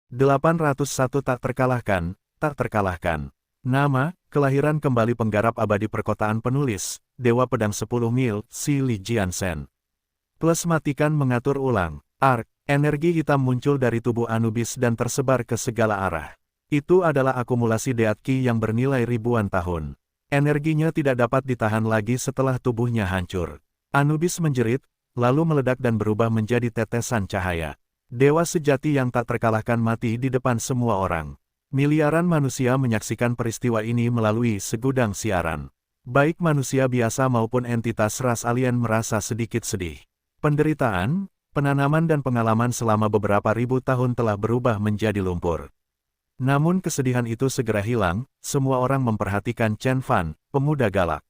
801 tak terkalahkan, tak terkalahkan. Nama, kelahiran kembali penggarap abadi perkotaan penulis, Dewa Pedang 10 Mil, Si Li Jiansen. Plus matikan mengatur ulang, arc, energi hitam muncul dari tubuh Anubis dan tersebar ke segala arah. Itu adalah akumulasi Deat Qi yang bernilai ribuan tahun. Energinya tidak dapat ditahan lagi setelah tubuhnya hancur. Anubis menjerit, lalu meledak dan berubah menjadi tetesan cahaya. Dewa sejati yang tak terkalahkan mati di depan semua orang. Miliaran manusia menyaksikan peristiwa ini melalui segudang siaran. Baik manusia biasa maupun entitas ras alien merasa sedikit sedih. Penderitaan, penanaman dan pengalaman selama beberapa ribu tahun telah berubah menjadi lumpur. Namun kesedihan itu segera hilang, semua orang memperhatikan Chen Fan, pemuda galak.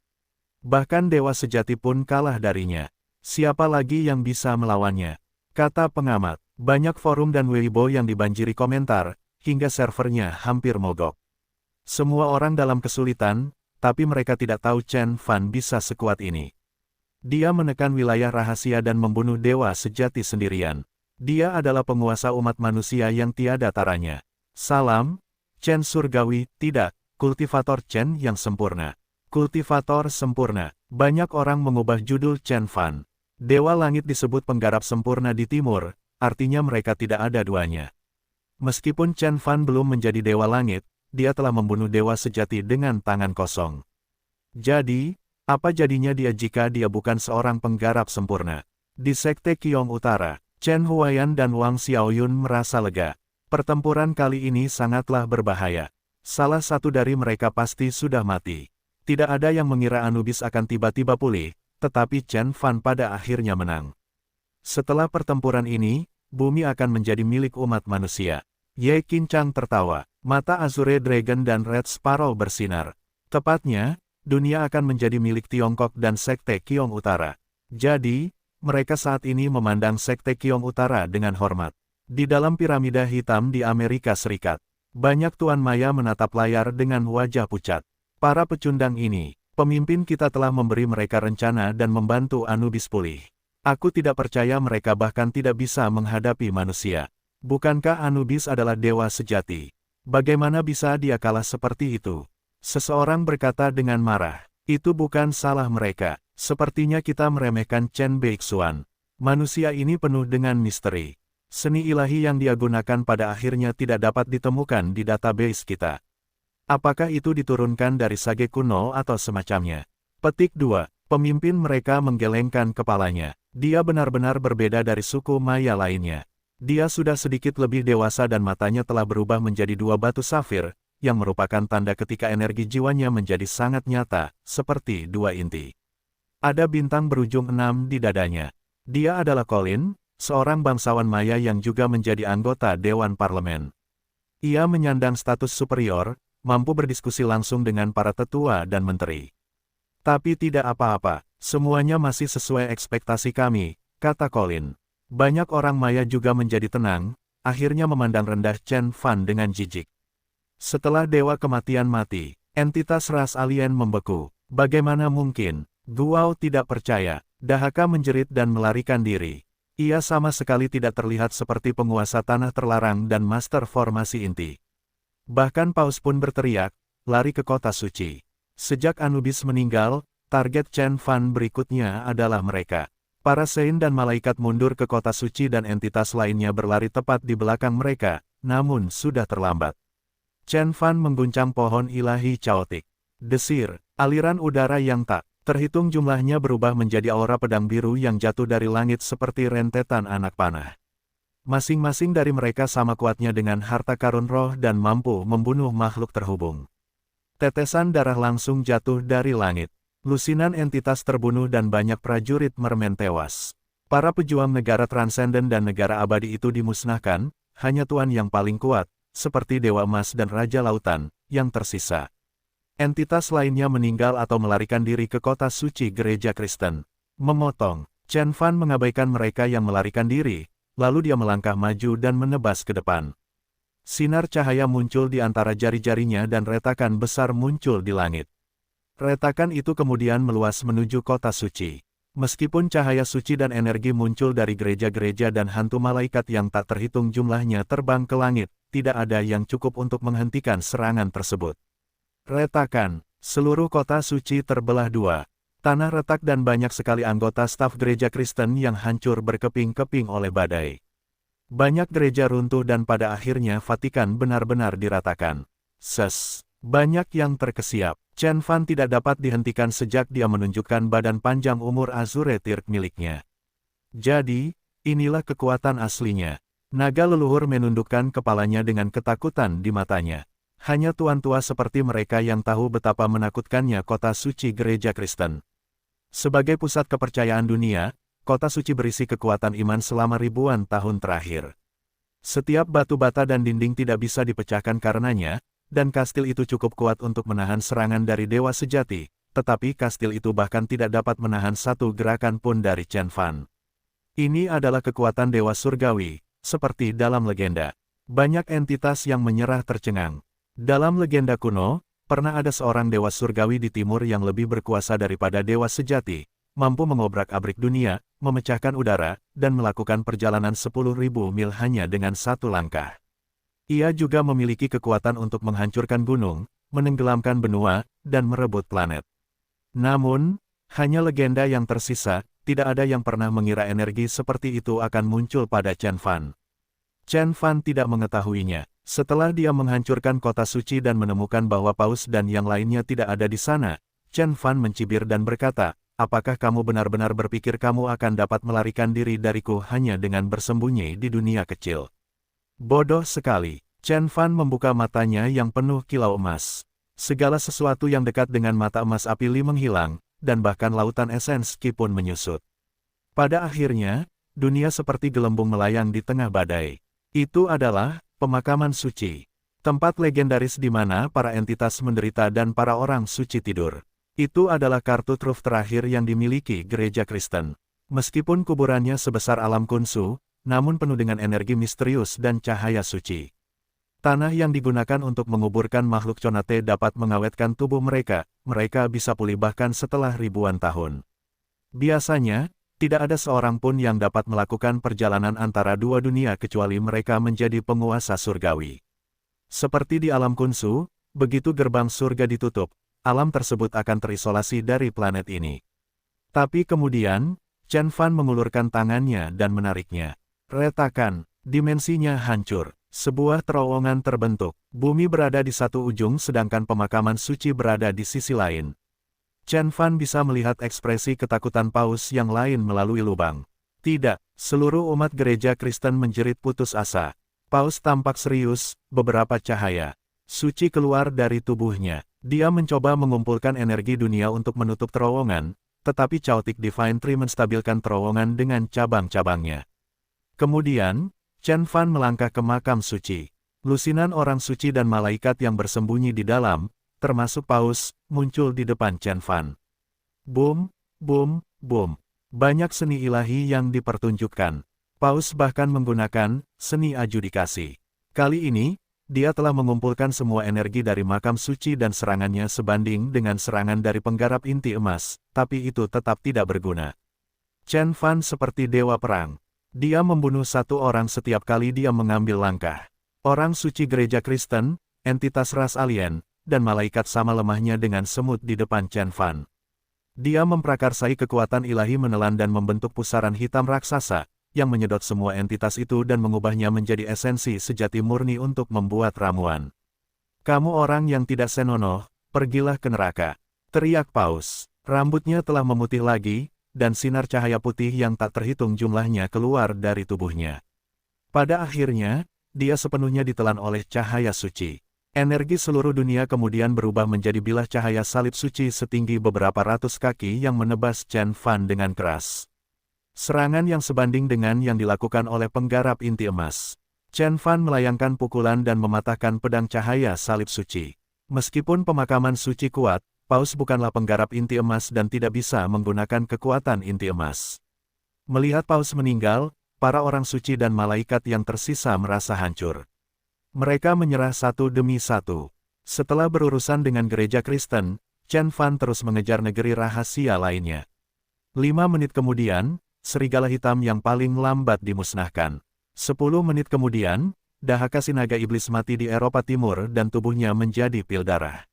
Bahkan dewa sejati pun kalah darinya. Siapa lagi yang bisa melawannya? Kata pengamat. Banyak forum dan Weibo yang dibanjiri komentar, hingga servernya hampir mogok. Semua orang dalam kesulitan, tapi mereka tidak tahu Chen Fan bisa sekuat ini. Dia menekan wilayah rahasia dan membunuh dewa sejati sendirian. Dia adalah penguasa umat manusia yang tiada taranya. Salam, Chen Surgawi, tidak, kultivator Chen yang sempurna. Kultivator sempurna. Banyak orang mengubah judul Chen Fan. Dewa langit disebut penggarap sempurna di timur, artinya mereka tidak ada duanya. Meskipun Chen Fan belum menjadi dewa langit, dia telah membunuh dewa sejati dengan tangan kosong. Jadi, apa jadinya dia jika dia bukan seorang penggarap sempurna? Di Sekte Qiong Utara, Chen Huayan dan Wang Xiaoyun merasa lega. Pertempuran kali ini sangatlah berbahaya. Salah satu dari mereka pasti sudah mati. Tidak ada yang mengira Anubis akan tiba-tiba pulih, tetapi Chen Fan pada akhirnya menang. Setelah pertempuran ini, bumi akan menjadi milik umat manusia. Ye Qinchang tertawa, mata Azure Dragon dan Red Sparrow bersinar. Tepatnya, dunia akan menjadi milik Tiongkok dan Sekte Qiong Utara. Jadi, mereka saat ini memandang Sekte Qiong Utara dengan hormat. Di dalam piramida hitam di Amerika Serikat, banyak Tuan Maya menatap layar dengan wajah pucat. Para pecundang ini, pemimpin kita telah memberi mereka rencana dan membantu Anubis pulih. Aku tidak percaya mereka bahkan tidak bisa menghadapi manusia. Bukankah Anubis adalah dewa sejati? Bagaimana bisa dia kalah seperti itu? Seseorang berkata dengan marah, itu bukan salah mereka. Sepertinya kita meremehkan Chen Beixuan. Manusia ini penuh dengan misteri. Seni ilahi yang dia gunakan pada akhirnya tidak dapat ditemukan di database kita. Apakah itu diturunkan dari sage kuno atau semacamnya? Petik 2. Pemimpin mereka menggelengkan kepalanya. Dia benar-benar berbeda dari suku Maya lainnya. Dia sudah sedikit lebih dewasa dan matanya telah berubah menjadi dua batu safir, yang merupakan tanda ketika energi jiwanya menjadi sangat nyata, seperti dua inti. Ada bintang berujung 6 di dadanya. Dia adalah Colin, seorang bangsawan Maya yang juga menjadi anggota Dewan Parlemen. Ia menyandang status superior, mampu berdiskusi langsung dengan para tetua dan menteri. Tapi tidak apa-apa, semuanya masih sesuai ekspektasi kami, kata Colin. Banyak orang Maya juga menjadi tenang, akhirnya memandang rendah Chen Fan dengan jijik. Setelah dewa kematian mati, entitas ras alien membeku. Bagaimana mungkin? Guao tidak percaya. Dahaka menjerit dan melarikan diri. Ia sama sekali tidak terlihat seperti penguasa tanah terlarang dan master formasi inti. Bahkan Paus pun berteriak, lari ke kota suci. Sejak Anubis meninggal, target Chen Fan berikutnya adalah mereka. Para Saint dan malaikat mundur ke kota suci dan entitas lainnya berlari tepat di belakang mereka, namun sudah terlambat. Chen Fan mengguncang pohon ilahi Chaotic. Desir, aliran udara yang tak terhitung jumlahnya berubah menjadi aura pedang biru yang jatuh dari langit seperti rentetan anak panah. Masing-masing dari mereka sama kuatnya dengan harta karun roh dan mampu membunuh makhluk terhubung. Tetesan darah langsung jatuh dari langit. Lusinan entitas terbunuh dan banyak prajurit mermen tewas. Para pejuang negara transenden dan negara abadi itu dimusnahkan, hanya Tuan yang paling kuat, seperti Dewa Emas dan Raja Lautan, yang tersisa. Entitas lainnya meninggal atau melarikan diri ke kota suci gereja Kristen. Memotong, Chen Fan mengabaikan mereka yang melarikan diri, lalu dia melangkah maju dan menebas ke depan. Sinar cahaya muncul di antara jari-jarinya dan retakan besar muncul di langit. Retakan itu kemudian meluas menuju kota suci. Meskipun cahaya suci dan energi muncul dari gereja-gereja dan hantu malaikat yang tak terhitung jumlahnya terbang ke langit, tidak ada yang cukup untuk menghentikan serangan tersebut. Retakan, seluruh kota suci terbelah dua. Tanah retak dan banyak sekali anggota staf gereja Kristen yang hancur berkeping-keping oleh badai. Banyak gereja runtuh dan pada akhirnya Vatikan benar-benar diratakan. Banyak yang terkesiap. Chen Fan tidak dapat dihentikan sejak dia menunjukkan badan panjang umur Azure Tirk miliknya. Jadi, inilah kekuatan aslinya. Naga leluhur menundukkan kepalanya dengan ketakutan di matanya. Hanya tuan tua seperti mereka yang tahu betapa menakutkannya kota suci gereja Kristen. Sebagai pusat kepercayaan dunia, kota suci berisi kekuatan iman selama ribuan tahun terakhir. Setiap batu bata dan dinding tidak bisa dipecahkan karenanya, dan kastil itu cukup kuat untuk menahan serangan dari dewa sejati, tetapi kastil itu bahkan tidak dapat menahan satu gerakan pun dari Chen Fan. Ini adalah kekuatan dewa surgawi, seperti dalam legenda. Banyak entitas yang menyerah tercengang. Dalam legenda kuno, pernah ada seorang dewa surgawi di timur yang lebih berkuasa daripada dewa sejati, mampu mengobrak-abrik dunia, memecahkan udara, dan melakukan perjalanan 10.000 mil hanya dengan satu langkah. Ia juga memiliki kekuatan untuk menghancurkan gunung, menenggelamkan benua, dan merebut planet. Namun, hanya legenda yang tersisa, tidak ada yang pernah mengira energi seperti itu akan muncul pada Chen Fan. Chen Fan tidak mengetahuinya. Setelah dia menghancurkan kota suci dan menemukan bahwa Paus dan yang lainnya tidak ada di sana, Chen Fan mencibir dan berkata, "Apakah kamu benar-benar berpikir kamu akan dapat melarikan diri dariku hanya dengan bersembunyi di dunia kecil?" Bodoh sekali. Chen Fan membuka matanya yang penuh kilau emas. Segala sesuatu yang dekat dengan mata emas api li menghilang, dan bahkan lautan esens Qi pun menyusut. Pada akhirnya, dunia seperti gelembung melayang di tengah badai. Itu adalah pemakaman suci. Tempat legendaris di mana para entitas menderita dan para orang suci tidur. Itu adalah kartu truf terakhir yang dimiliki gereja Kristen. Meskipun kuburannya sebesar alam kunsu, namun penuh dengan energi misterius dan cahaya suci. Tanah yang digunakan untuk menguburkan makhluk Conate dapat mengawetkan tubuh mereka bisa pulih bahkan setelah ribuan tahun. Biasanya, tidak ada seorang pun yang dapat melakukan perjalanan antara dua dunia kecuali mereka menjadi penguasa surgawi. Seperti di alam kunsu, begitu gerbang surga ditutup, alam tersebut akan terisolasi dari planet ini. Tapi kemudian, Chen Fan mengulurkan tangannya dan menariknya. Retakan, dimensinya hancur. Sebuah terowongan terbentuk. Bumi berada di satu ujung sedangkan pemakaman suci berada di sisi lain. Chen Fan bisa melihat ekspresi ketakutan Paus yang lain melalui lubang. Tidak, seluruh umat gereja Kristen menjerit putus asa. Paus tampak serius, beberapa cahaya suci keluar dari tubuhnya. Dia mencoba mengumpulkan energi dunia untuk menutup terowongan, tetapi Chaotic Divine Tree menstabilkan terowongan dengan cabang-cabangnya. Kemudian, Chen Fan melangkah ke makam suci. Lusinan orang suci dan malaikat yang bersembunyi di dalam, termasuk Paus, muncul di depan Chen Fan. Boom, boom, boom. Banyak seni ilahi yang dipertunjukkan. Paus bahkan menggunakan seni adjudikasi. Kali ini, dia telah mengumpulkan semua energi dari makam suci dan serangannya sebanding dengan serangan dari penggarap inti emas, tapi itu tetap tidak berguna. Chen Fan seperti dewa perang. Dia membunuh satu orang setiap kali dia mengambil langkah. Orang suci gereja Kristen, entitas ras alien, dan malaikat sama lemahnya dengan semut di depan Chen Fan. Dia memprakarsai kekuatan ilahi menelan dan membentuk pusaran hitam raksasa, yang menyedot semua entitas itu dan mengubahnya menjadi esensi sejati murni untuk membuat ramuan. "Kamu orang yang tidak senonoh, pergilah ke neraka," teriak Paus. Rambutnya telah memutih lagi, dan sinar cahaya putih yang tak terhitung jumlahnya keluar dari tubuhnya. Pada akhirnya, dia sepenuhnya ditelan oleh cahaya suci. Energi seluruh dunia kemudian berubah menjadi bilah cahaya salib suci setinggi beberapa ratus kaki yang menebas Chen Fan dengan keras. Serangan yang sebanding dengan yang dilakukan oleh penggarap inti emas. Chen Fan melayangkan pukulan dan mematahkan pedang cahaya salib suci. Meskipun pemakaman suci kuat, Paus bukanlah penggarap inti emas dan tidak bisa menggunakan kekuatan inti emas. Melihat Paus meninggal, para orang suci dan malaikat yang tersisa merasa hancur. Mereka menyerah satu demi satu. Setelah berurusan dengan gereja Kristen, Chen Fan terus mengejar negeri rahasia lainnya. 5 menit kemudian, serigala hitam yang paling lambat dimusnahkan. 10 menit kemudian, dahaka si naga iblis mati di Eropa Timur dan tubuhnya menjadi pil darah.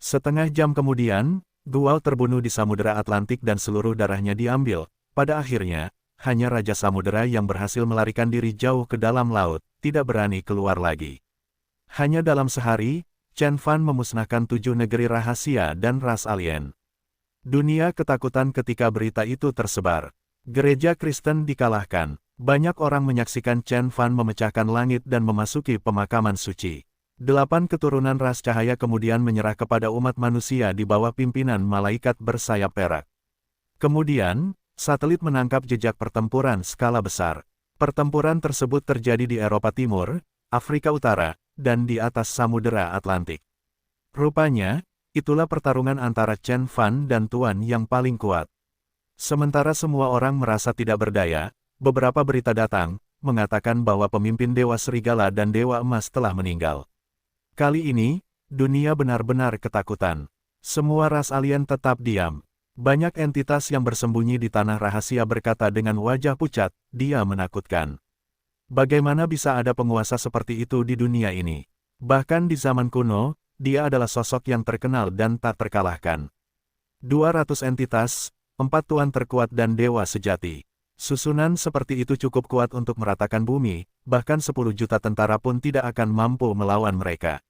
Setengah jam kemudian, Gual terbunuh di Samudera Atlantik dan seluruh darahnya diambil. Pada akhirnya, hanya Raja Samudera yang berhasil melarikan diri jauh ke dalam laut, tidak berani keluar lagi. Hanya dalam sehari, Chen Fan memusnahkan 7 negeri rahasia dan ras alien. Dunia ketakutan ketika berita itu tersebar. Gereja Kristen dikalahkan. Banyak orang menyaksikan Chen Fan memecahkan langit dan memasuki pemakaman suci. 8 keturunan ras cahaya kemudian menyerah kepada umat manusia di bawah pimpinan malaikat bersayap perak. Kemudian, satelit menangkap jejak pertempuran skala besar. Pertempuran tersebut terjadi di Eropa Timur, Afrika Utara, dan di atas Samudera Atlantik. Rupanya, itulah pertarungan antara Chen Fan dan Tuan yang paling kuat. Sementara semua orang merasa tidak berdaya, beberapa berita datang, mengatakan bahwa pemimpin Dewa Serigala dan Dewa Emas telah meninggal. Kali ini, dunia benar-benar ketakutan. Semua ras alien tetap diam. Banyak entitas yang bersembunyi di tanah rahasia berkata dengan wajah pucat, dia menakutkan. Bagaimana bisa ada penguasa seperti itu di dunia ini? Bahkan di zaman kuno, dia adalah sosok yang terkenal dan tak terkalahkan. 200 entitas, 4 tuan terkuat dan dewa sejati. Susunan seperti itu cukup kuat untuk meratakan bumi, bahkan 10 juta tentara pun tidak akan mampu melawan mereka.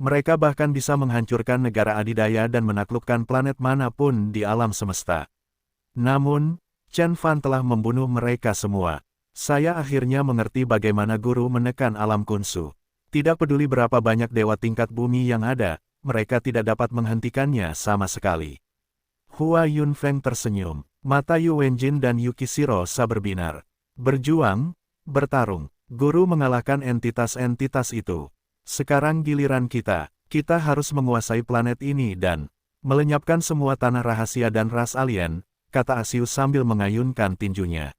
Mereka bahkan bisa menghancurkan negara adidaya dan menaklukkan planet manapun di alam semesta. Namun, Chen Fan telah membunuh mereka semua. Saya akhirnya mengerti bagaimana guru menekan alam kunsu. Tidak peduli berapa banyak dewa tingkat bumi yang ada, mereka tidak dapat menghentikannya sama sekali. Hua Yunfeng tersenyum. Mata Yu Wenjin dan Yukishiro berbinar. Berjuang, bertarung. Guru mengalahkan entitas-entitas itu. Sekarang giliran kita. Kita harus menguasai planet ini dan melenyapkan semua tanah rahasia dan ras alien, kata Asius sambil mengayunkan tinjunya.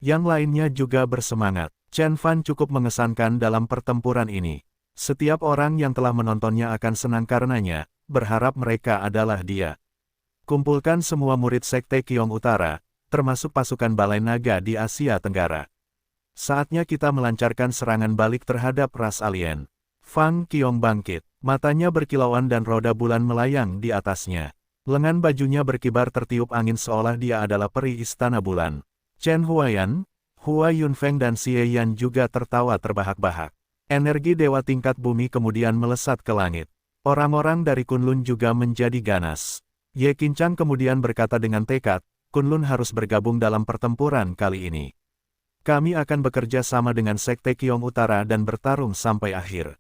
Yang lainnya juga bersemangat. Chen Fan cukup mengesankan dalam pertempuran ini. Setiap orang yang telah menontonnya akan senang karenanya, berharap mereka adalah dia. Kumpulkan semua murid Sekte Kiong Utara, termasuk pasukan Balai Naga di Asia Tenggara. Saatnya kita melancarkan serangan balik terhadap ras alien. Fang Qiong bangkit, matanya berkilauan dan roda bulan melayang di atasnya. Lengan bajunya berkibar tertiup angin seolah dia adalah peri istana bulan. Chen Huayan, Hua Yunfeng dan Xie Yan juga tertawa terbahak-bahak. Energi dewa tingkat bumi kemudian melesat ke langit. Orang-orang dari Kunlun juga menjadi ganas. Ye Qincang kemudian berkata dengan tekad, Kunlun harus bergabung dalam pertempuran kali ini. Kami akan bekerja sama dengan Sekte Kiong Utara dan bertarung sampai akhir.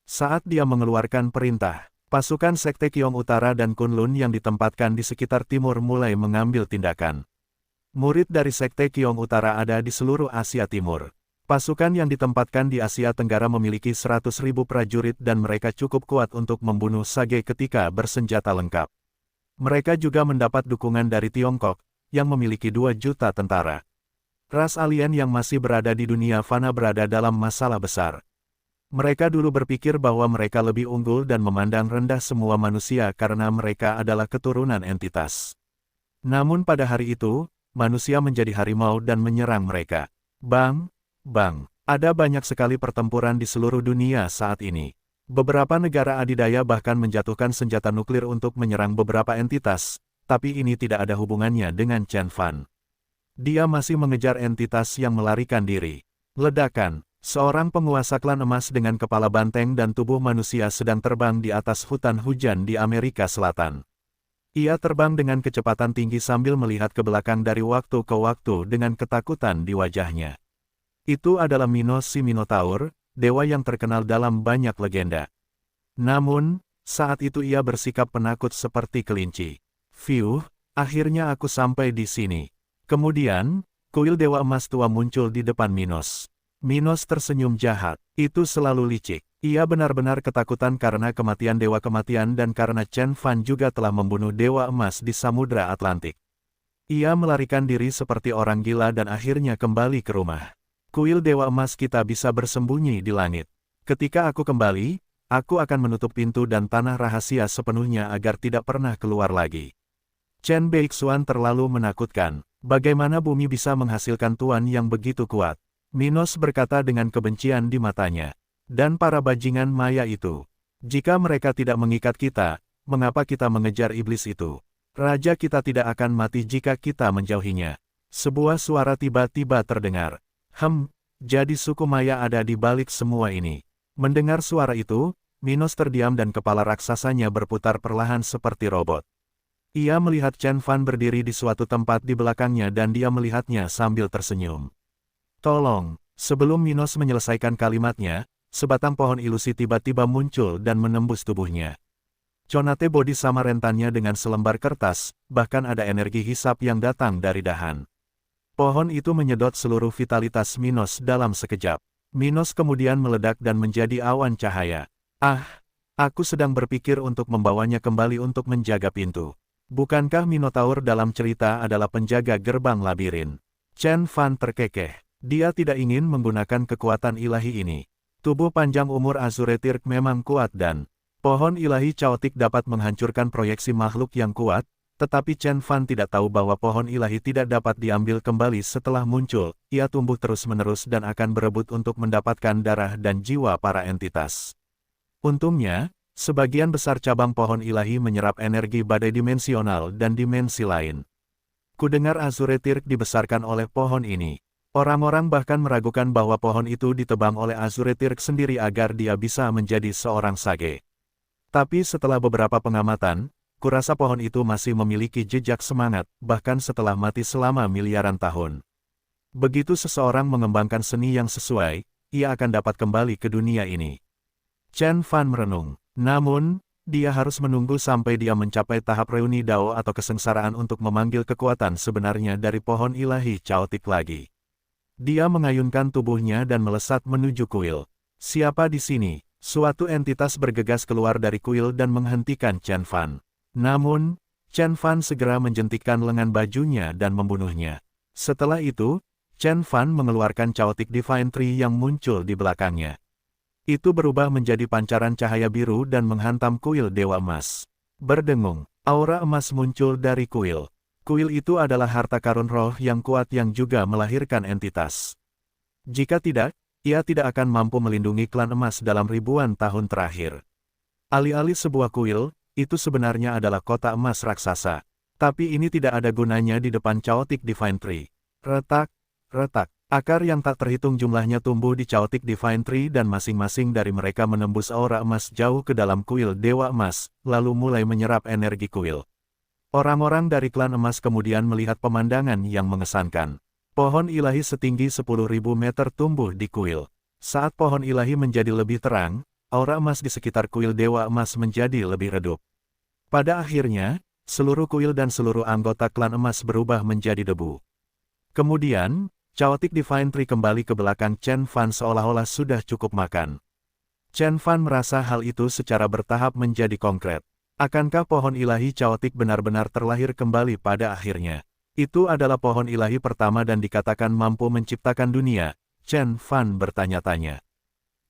Saat dia mengeluarkan perintah, pasukan Sekte Kiong Utara dan Kunlun yang ditempatkan di sekitar timur mulai mengambil tindakan. Murid dari Sekte Kiong Utara ada di seluruh Asia Timur. Pasukan yang ditempatkan di Asia Tenggara memiliki 100.000 prajurit dan mereka cukup kuat untuk membunuh Sage ketika bersenjata lengkap. Mereka juga mendapat dukungan dari Tiongkok, yang memiliki 2 juta tentara. Ras alien yang masih berada di dunia fana berada dalam masalah besar. Mereka dulu berpikir bahwa mereka lebih unggul dan memandang rendah semua manusia karena mereka adalah keturunan entitas. Namun pada hari itu, manusia menjadi harimau dan menyerang mereka. Bang, bang, ada banyak sekali pertempuran di seluruh dunia saat ini. Beberapa negara adidaya bahkan menjatuhkan senjata nuklir untuk menyerang beberapa entitas, tapi ini tidak ada hubungannya dengan Chen Fan. Dia masih mengejar entitas yang melarikan diri. Ledakan, seorang penguasa klan emas dengan kepala banteng dan tubuh manusia sedang terbang di atas hutan hujan di Amerika Selatan. Ia terbang dengan kecepatan tinggi sambil melihat ke belakang dari waktu ke waktu dengan ketakutan di wajahnya. Itu adalah Minos si Minotaur, dewa yang terkenal dalam banyak legenda. Namun, saat itu ia bersikap penakut seperti kelinci. Fiuh, akhirnya aku sampai di sini. Kemudian, kuil dewa emas tua muncul di depan Minos. Minos tersenyum jahat. Itu selalu licik. Ia benar-benar ketakutan karena kematian dewa kematian dan karena Chen Fan juga telah membunuh dewa emas di Samudra Atlantik. Ia melarikan diri seperti orang gila dan akhirnya kembali ke rumah. Kuil dewa emas kita bisa bersembunyi di langit. Ketika aku kembali, aku akan menutup pintu dan tanah rahasia sepenuhnya agar tidak pernah keluar lagi. Chen Beixuan terlalu menakutkan. Bagaimana bumi bisa menghasilkan tuan yang begitu kuat? Minos berkata dengan kebencian di matanya. Dan para bajingan maya itu. Jika mereka tidak mengikat kita, mengapa kita mengejar iblis itu? Raja kita tidak akan mati jika kita menjauhinya. Sebuah suara tiba-tiba terdengar. Jadi suku Maya ada di balik semua ini. Mendengar suara itu, Minos terdiam dan kepala raksasanya berputar perlahan seperti robot. Ia melihat Chen Fan berdiri di suatu tempat di belakangnya dan dia melihatnya sambil tersenyum. Tolong, sebelum Minos menyelesaikan kalimatnya, sebatang pohon ilusi tiba-tiba muncul dan menembus tubuhnya. Conate bodi sama rentannya dengan selembar kertas, bahkan ada energi hisap yang datang dari dahan. Pohon itu menyedot seluruh vitalitas Minos dalam sekejap. Minos kemudian meledak dan menjadi awan cahaya. Aku sedang berpikir untuk membawanya kembali untuk menjaga pintu. Bukankah Minotaur dalam cerita adalah penjaga gerbang labirin? Chen Fan terkekeh. Dia tidak ingin menggunakan kekuatan ilahi ini. Tubuh panjang umur Azuretirk memang kuat dan pohon ilahi caotik dapat menghancurkan proyeksi makhluk yang kuat, tetapi Chen Fan tidak tahu bahwa pohon ilahi tidak dapat diambil kembali setelah muncul. Ia tumbuh terus-menerus dan akan berebut untuk mendapatkan darah dan jiwa para entitas. Untungnya, sebagian besar cabang pohon ilahi menyerap energi badai dimensional dan dimensi lain. Kudengar Azuretirk dibesarkan oleh pohon ini. Orang-orang bahkan meragukan bahwa pohon itu ditebang oleh Azuretirk sendiri agar dia bisa menjadi seorang sage. Tapi setelah beberapa pengamatan, kurasa pohon itu masih memiliki jejak semangat, bahkan setelah mati selama miliaran tahun. Begitu seseorang mengembangkan seni yang sesuai, ia akan dapat kembali ke dunia ini. Chen Fan merenung. Namun, dia harus menunggu sampai dia mencapai tahap reuni Dao atau kesengsaraan untuk memanggil kekuatan sebenarnya dari pohon ilahi caotik lagi. Dia mengayunkan tubuhnya dan melesat menuju kuil. Siapa di sini? Suatu entitas bergegas keluar dari kuil dan menghentikan Chen Fan. Namun, Chen Fan segera menjentikkan lengan bajunya dan membunuhnya. Setelah itu, Chen Fan mengeluarkan Chaotic Divine Tree yang muncul di belakangnya. Itu berubah menjadi pancaran cahaya biru dan menghantam kuil Dewa Emas. Berdengung, aura emas muncul dari kuil. Kuil itu adalah harta karun roh yang kuat yang juga melahirkan entitas. Jika tidak, ia tidak akan mampu melindungi klan emas dalam ribuan tahun terakhir. Alih-alih sebuah kuil, itu sebenarnya adalah kota emas raksasa. Tapi ini tidak ada gunanya di depan Chaotic Divine Tree. Retak, retak. Akar yang tak terhitung jumlahnya tumbuh di Chaotic Divine Tree dan masing-masing dari mereka menembus aura emas jauh ke dalam kuil Dewa Emas, lalu mulai menyerap energi kuil. Orang-orang dari klan emas kemudian melihat pemandangan yang mengesankan. Pohon ilahi setinggi 10.000 meter tumbuh di kuil. Saat pohon ilahi menjadi lebih terang, aura emas di sekitar kuil Dewa Emas menjadi lebih redup. Pada akhirnya, seluruh kuil dan seluruh anggota klan emas berubah menjadi debu. Kemudian, Chaotic Divine Tree kembali ke belakang Chen Fan seolah-olah sudah cukup makan. Chen Fan merasa hal itu secara bertahap menjadi konkret. Akankah pohon ilahi Chaotic benar-benar terlahir kembali pada akhirnya? Itu adalah pohon ilahi pertama dan dikatakan mampu menciptakan dunia, Chen Fan bertanya-tanya.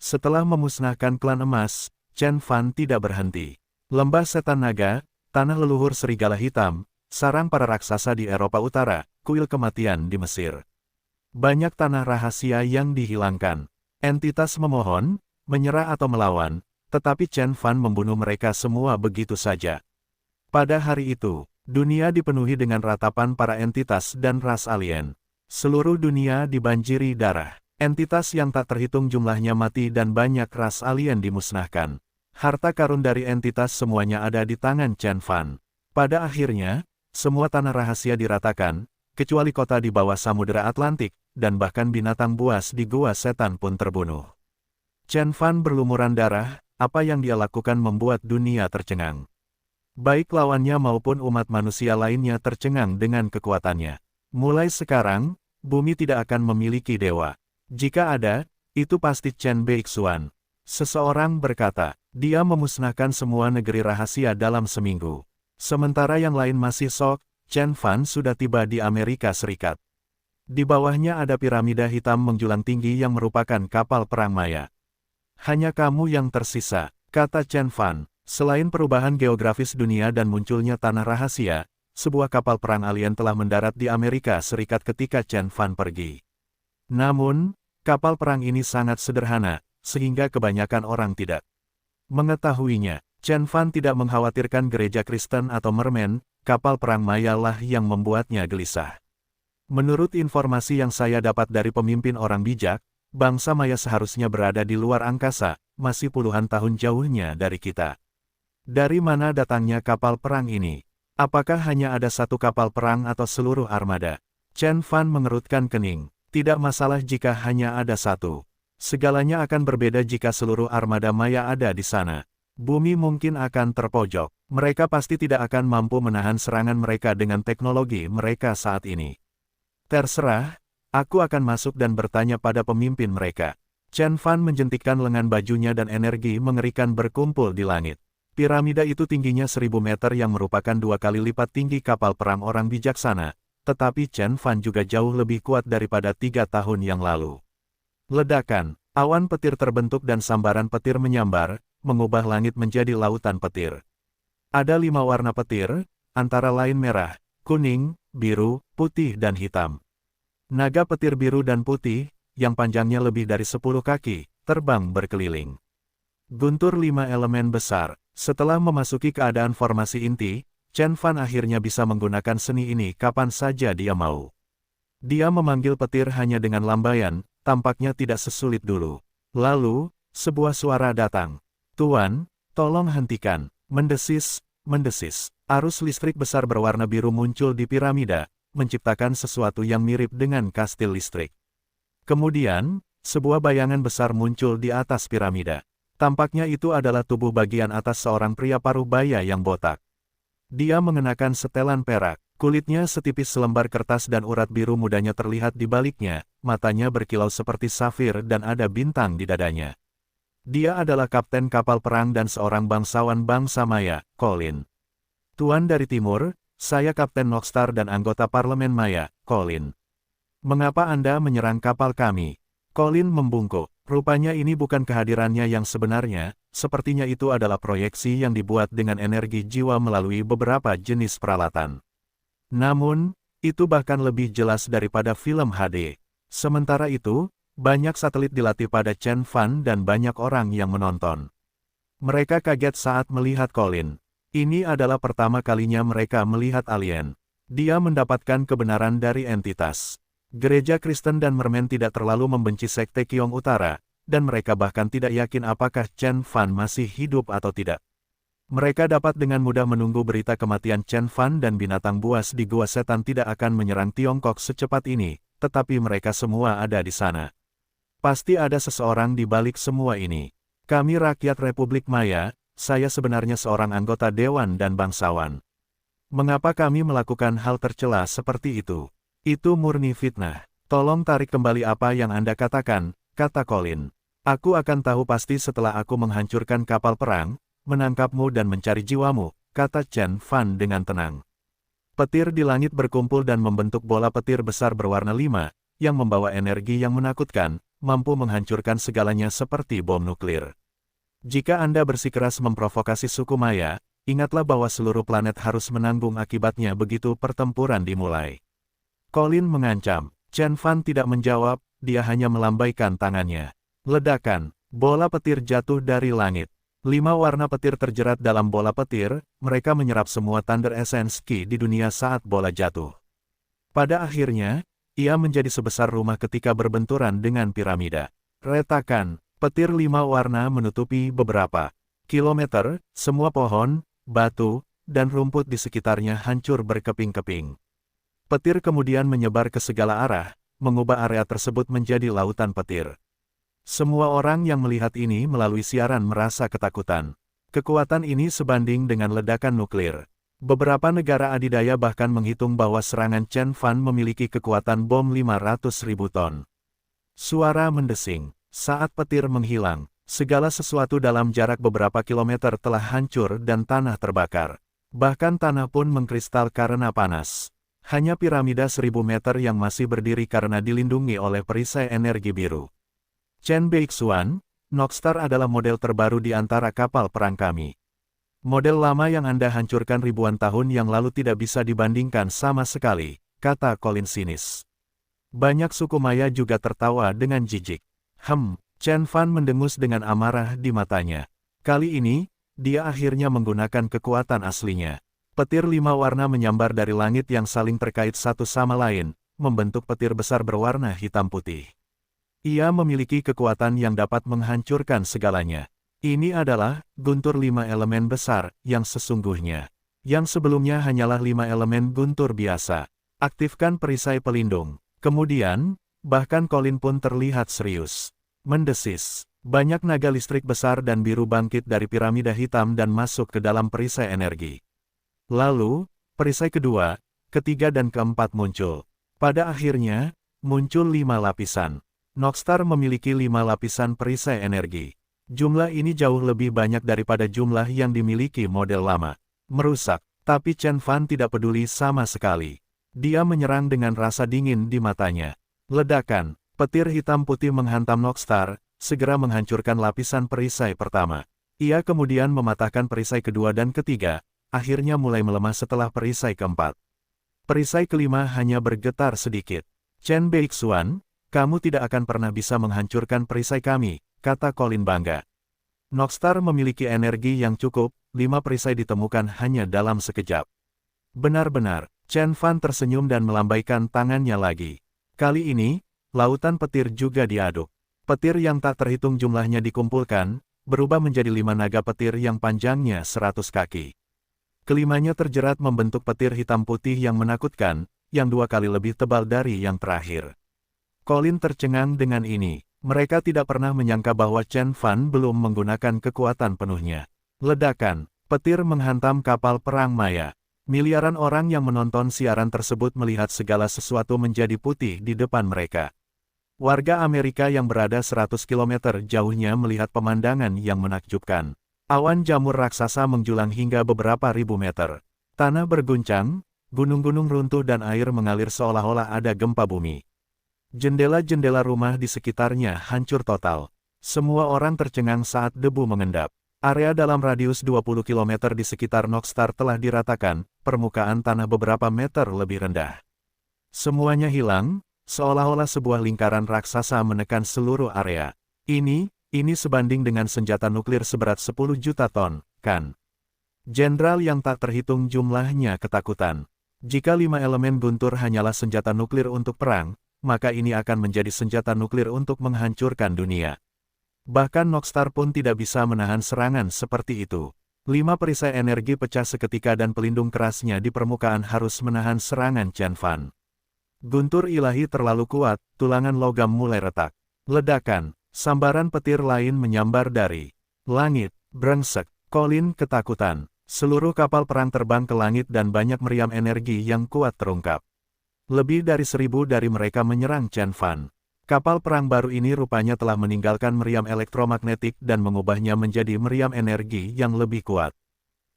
Setelah memusnahkan klan emas, Chen Fan tidak berhenti. Lembah Setan Naga, tanah leluhur serigala hitam, sarang para raksasa di Eropa Utara, kuil kematian di Mesir. Banyak tanah rahasia yang dihilangkan. Entitas memohon, menyerah atau melawan, tetapi Chen Fan membunuh mereka semua begitu saja. Pada hari itu, dunia dipenuhi dengan ratapan para entitas dan ras alien. Seluruh dunia dibanjiri darah. Entitas yang tak terhitung jumlahnya mati dan banyak ras alien dimusnahkan. Harta karun dari entitas semuanya ada di tangan Chen Fan. Pada akhirnya, semua tanah rahasia diratakan, kecuali kota di bawah Samudera Atlantik, dan bahkan binatang buas di Gua Setan pun terbunuh. Chen Fan berlumuran darah, apa yang dia lakukan membuat dunia tercengang. Baik lawannya maupun umat manusia lainnya tercengang dengan kekuatannya. Mulai sekarang, bumi tidak akan memiliki dewa. Jika ada, itu pasti Chen Beixuan. Seseorang berkata, dia memusnahkan semua negeri rahasia dalam seminggu. Sementara yang lain masih sok, Chen Fan sudah tiba di Amerika Serikat. Di bawahnya ada piramida hitam menjulang tinggi yang merupakan kapal perang Maya. Hanya kamu yang tersisa, kata Chen Fan. Selain perubahan geografis dunia dan munculnya tanah rahasia, sebuah kapal perang alien telah mendarat di Amerika Serikat ketika Chen Fan pergi. Namun, Kapal perang ini sangat sederhana, sehingga kebanyakan orang tidak mengetahuinya. Chen Fan tidak mengkhawatirkan gereja Kristen atau mermen, kapal perang Maya lah yang membuatnya gelisah. Menurut informasi yang saya dapat dari pemimpin orang bijak, bangsa Maya seharusnya berada di luar angkasa, masih puluhan tahun jauhnya dari kita. Dari mana datangnya kapal perang ini? Apakah hanya ada satu kapal perang atau seluruh armada? Chen Fan mengerutkan kening. Tidak masalah jika hanya ada satu. Segalanya akan berbeda jika seluruh armada Maya ada di sana. Bumi mungkin akan terpojok. Mereka pasti tidak akan mampu menahan serangan mereka dengan teknologi mereka saat ini. Terserah, aku akan masuk dan bertanya pada pemimpin mereka. Chen Fan menjentikkan lengan bajunya dan energi mengerikan berkumpul di langit. Piramida itu tingginya 1000 meter yang merupakan 2 kali lipat tinggi kapal perang orang bijaksana, tetapi Chen Fan juga jauh lebih kuat daripada 3 tahun yang lalu. Ledakan, awan petir terbentuk dan sambaran petir menyambar, mengubah langit menjadi lautan petir. Ada 5 warna petir, antara lain merah, kuning, biru, putih dan hitam. Naga petir biru dan putih, yang panjangnya lebih dari 10 kaki, terbang berkeliling. Guntur 5 elemen besar. Setelah memasuki keadaan formasi inti, Chen Fan akhirnya bisa menggunakan seni ini kapan saja dia mau. Dia memanggil petir hanya dengan lambaian, tampaknya tidak sesulit dulu. Lalu, sebuah suara datang. "Tuan, tolong hentikan." Mendesis, mendesis. Arus listrik besar berwarna biru muncul di piramida, menciptakan sesuatu yang mirip dengan kastil listrik. Kemudian, sebuah bayangan besar muncul di atas piramida. Tampaknya itu adalah tubuh bagian atas seorang pria paruh baya yang botak. Dia mengenakan setelan perak, kulitnya setipis selembar kertas dan urat biru mudanya terlihat di baliknya, matanya berkilau seperti safir dan ada bintang di dadanya. Dia adalah kapten kapal perang dan seorang bangsawan bangsa Maya, Colin. "Tuan dari Timur, saya Kapten Nockstar dan anggota parlemen Maya, Colin. Mengapa Anda menyerang kapal kami?" Colin membungkuk. Rupanya ini bukan kehadirannya yang sebenarnya, sepertinya itu adalah proyeksi yang dibuat dengan energi jiwa melalui beberapa jenis peralatan. Namun, itu bahkan lebih jelas daripada film HD. Sementara itu, banyak satelit dilatih pada Chen Fan dan banyak orang yang menonton. Mereka kaget saat melihat Colin. Ini adalah pertama kalinya mereka melihat alien. Dia mendapatkan kebenaran dari entitas. Gereja Kristen dan mermen tidak terlalu membenci sekte Qiong Utara, dan mereka bahkan tidak yakin apakah Chen Fan masih hidup atau tidak. Mereka dapat dengan mudah menunggu berita kematian Chen Fan dan binatang buas di Gua Setan tidak akan menyerang Tiongkok secepat ini, tetapi mereka semua ada di sana. Pasti ada seseorang di balik semua ini. Kami rakyat Republik Maya, saya sebenarnya seorang anggota dewan dan bangsawan. Mengapa kami melakukan hal tercela seperti itu? Itu murni fitnah. Tolong tarik kembali apa yang Anda katakan, kata Colin. Aku akan tahu pasti setelah aku menghancurkan kapal perang, menangkapmu dan mencari jiwamu, kata Chen Fan dengan tenang. Petir di langit berkumpul dan membentuk bola petir besar berwarna 5, yang membawa energi yang menakutkan, mampu menghancurkan segalanya seperti bom nuklir. Jika Anda bersikeras memprovokasi suku Maya, ingatlah bahwa seluruh planet harus menanggung akibatnya begitu pertempuran dimulai. Colin mengancam. Chen Fan tidak menjawab, dia hanya melambaikan tangannya. Ledakan, bola petir jatuh dari langit. 5 warna petir terjerat dalam bola petir, mereka menyerap semua Thunder Essence Ki di dunia saat bola jatuh. Pada akhirnya, ia menjadi sebesar rumah ketika berbenturan dengan piramida. Retakan, petir 5 warna menutupi beberapa kilometer, semua pohon, batu, dan rumput di sekitarnya hancur berkeping-keping. Petir kemudian menyebar ke segala arah, mengubah area tersebut menjadi lautan petir. Semua orang yang melihat ini melalui siaran merasa ketakutan. Kekuatan ini sebanding dengan ledakan nuklir. Beberapa negara adidaya bahkan menghitung bahwa serangan Chen Fan memiliki kekuatan bom 500.000 ton. Suara mendesing. Saat petir menghilang, segala sesuatu dalam jarak beberapa kilometer telah hancur dan tanah terbakar. Bahkan tanah pun mengkristal karena panas. Hanya piramida 1000 meter yang masih berdiri karena dilindungi oleh perisai energi biru. Chen Beixuan, Nockstar adalah model terbaru di antara kapal perang kami. Model lama yang Anda hancurkan ribuan tahun yang lalu tidak bisa dibandingkan sama sekali, kata Colin sinis. Banyak suku Maya juga tertawa dengan jijik. Chen Fan mendengus dengan amarah di matanya. Kali ini, dia akhirnya menggunakan kekuatan aslinya. Petir 5 warna menyambar dari langit yang saling terkait satu sama lain, membentuk petir besar berwarna hitam putih. Ia memiliki kekuatan yang dapat menghancurkan segalanya. Ini adalah guntur 5 elemen besar yang sesungguhnya. Yang sebelumnya hanyalah 5 elemen guntur biasa. Aktifkan perisai pelindung. Kemudian, bahkan Colin pun terlihat serius. Mendesis. Banyak naga listrik besar dan biru bangkit dari piramida hitam dan masuk ke dalam perisai energi. Lalu, perisai kedua, ketiga dan keempat muncul. Pada akhirnya, muncul 5 lapisan. Nockstar memiliki 5 lapisan perisai energi. Jumlah ini jauh lebih banyak daripada jumlah yang dimiliki model lama. Merusak, tapi Chen Fan tidak peduli sama sekali. Dia menyerang dengan rasa dingin di matanya. Ledakan, petir hitam putih menghantam Nockstar, segera menghancurkan lapisan perisai pertama. Ia kemudian mematahkan perisai kedua dan ketiga, akhirnya mulai melemah setelah perisai keempat. Perisai kelima hanya bergetar sedikit. Chen Beixuan, kamu tidak akan pernah bisa menghancurkan perisai kami, kata Colin bangga. Nockstar memiliki energi yang cukup, 5 perisai ditemukan hanya dalam sekejap. Benar-benar, Chen Fan tersenyum dan melambaikan tangannya lagi. Kali ini, lautan petir juga diaduk. Petir yang tak terhitung jumlahnya dikumpulkan, berubah menjadi 5 naga petir yang panjangnya 100 kaki. Kelimanya terjerat membentuk petir hitam putih yang menakutkan, yang 2 kali lebih tebal dari yang terakhir. Colin tercengang dengan ini. Mereka tidak pernah menyangka bahwa Chen Fan belum menggunakan kekuatan penuhnya. Ledakan, petir menghantam kapal perang Maya. Miliaran orang yang menonton siaran tersebut melihat segala sesuatu menjadi putih di depan mereka. Warga Amerika yang berada 100 km jauhnya melihat pemandangan yang menakjubkan. Awan jamur raksasa menjulang hingga beberapa ribu meter. Tanah berguncang, gunung-gunung runtuh dan air mengalir seolah-olah ada gempa bumi. Jendela-jendela rumah di sekitarnya hancur total. Semua orang tercengang saat debu mengendap. Area dalam radius 20 km di sekitar Nockstar telah diratakan, permukaan tanah beberapa meter lebih rendah. Semuanya hilang, seolah-olah sebuah lingkaran raksasa menekan seluruh area. Ini sebanding dengan senjata nuklir seberat 10 juta ton, kan? Jenderal yang tak terhitung jumlahnya ketakutan. Jika 5 elemen guntur hanyalah senjata nuklir untuk perang, maka ini akan menjadi senjata nuklir untuk menghancurkan dunia. Bahkan Nockstar pun tidak bisa menahan serangan seperti itu. 5 perisai energi pecah seketika dan pelindung kerasnya di permukaan harus menahan serangan Chen Fan. Guntur ilahi terlalu kuat, tulangan logam mulai retak. Ledakan, sambaran petir lain menyambar dari langit, brengsek. Colin ketakutan. Seluruh kapal perang terbang ke langit dan banyak meriam energi yang kuat terungkap. Lebih dari 1000 dari mereka menyerang Chen Fan. Kapal perang baru ini rupanya telah meninggalkan meriam elektromagnetik dan mengubahnya menjadi meriam energi yang lebih kuat.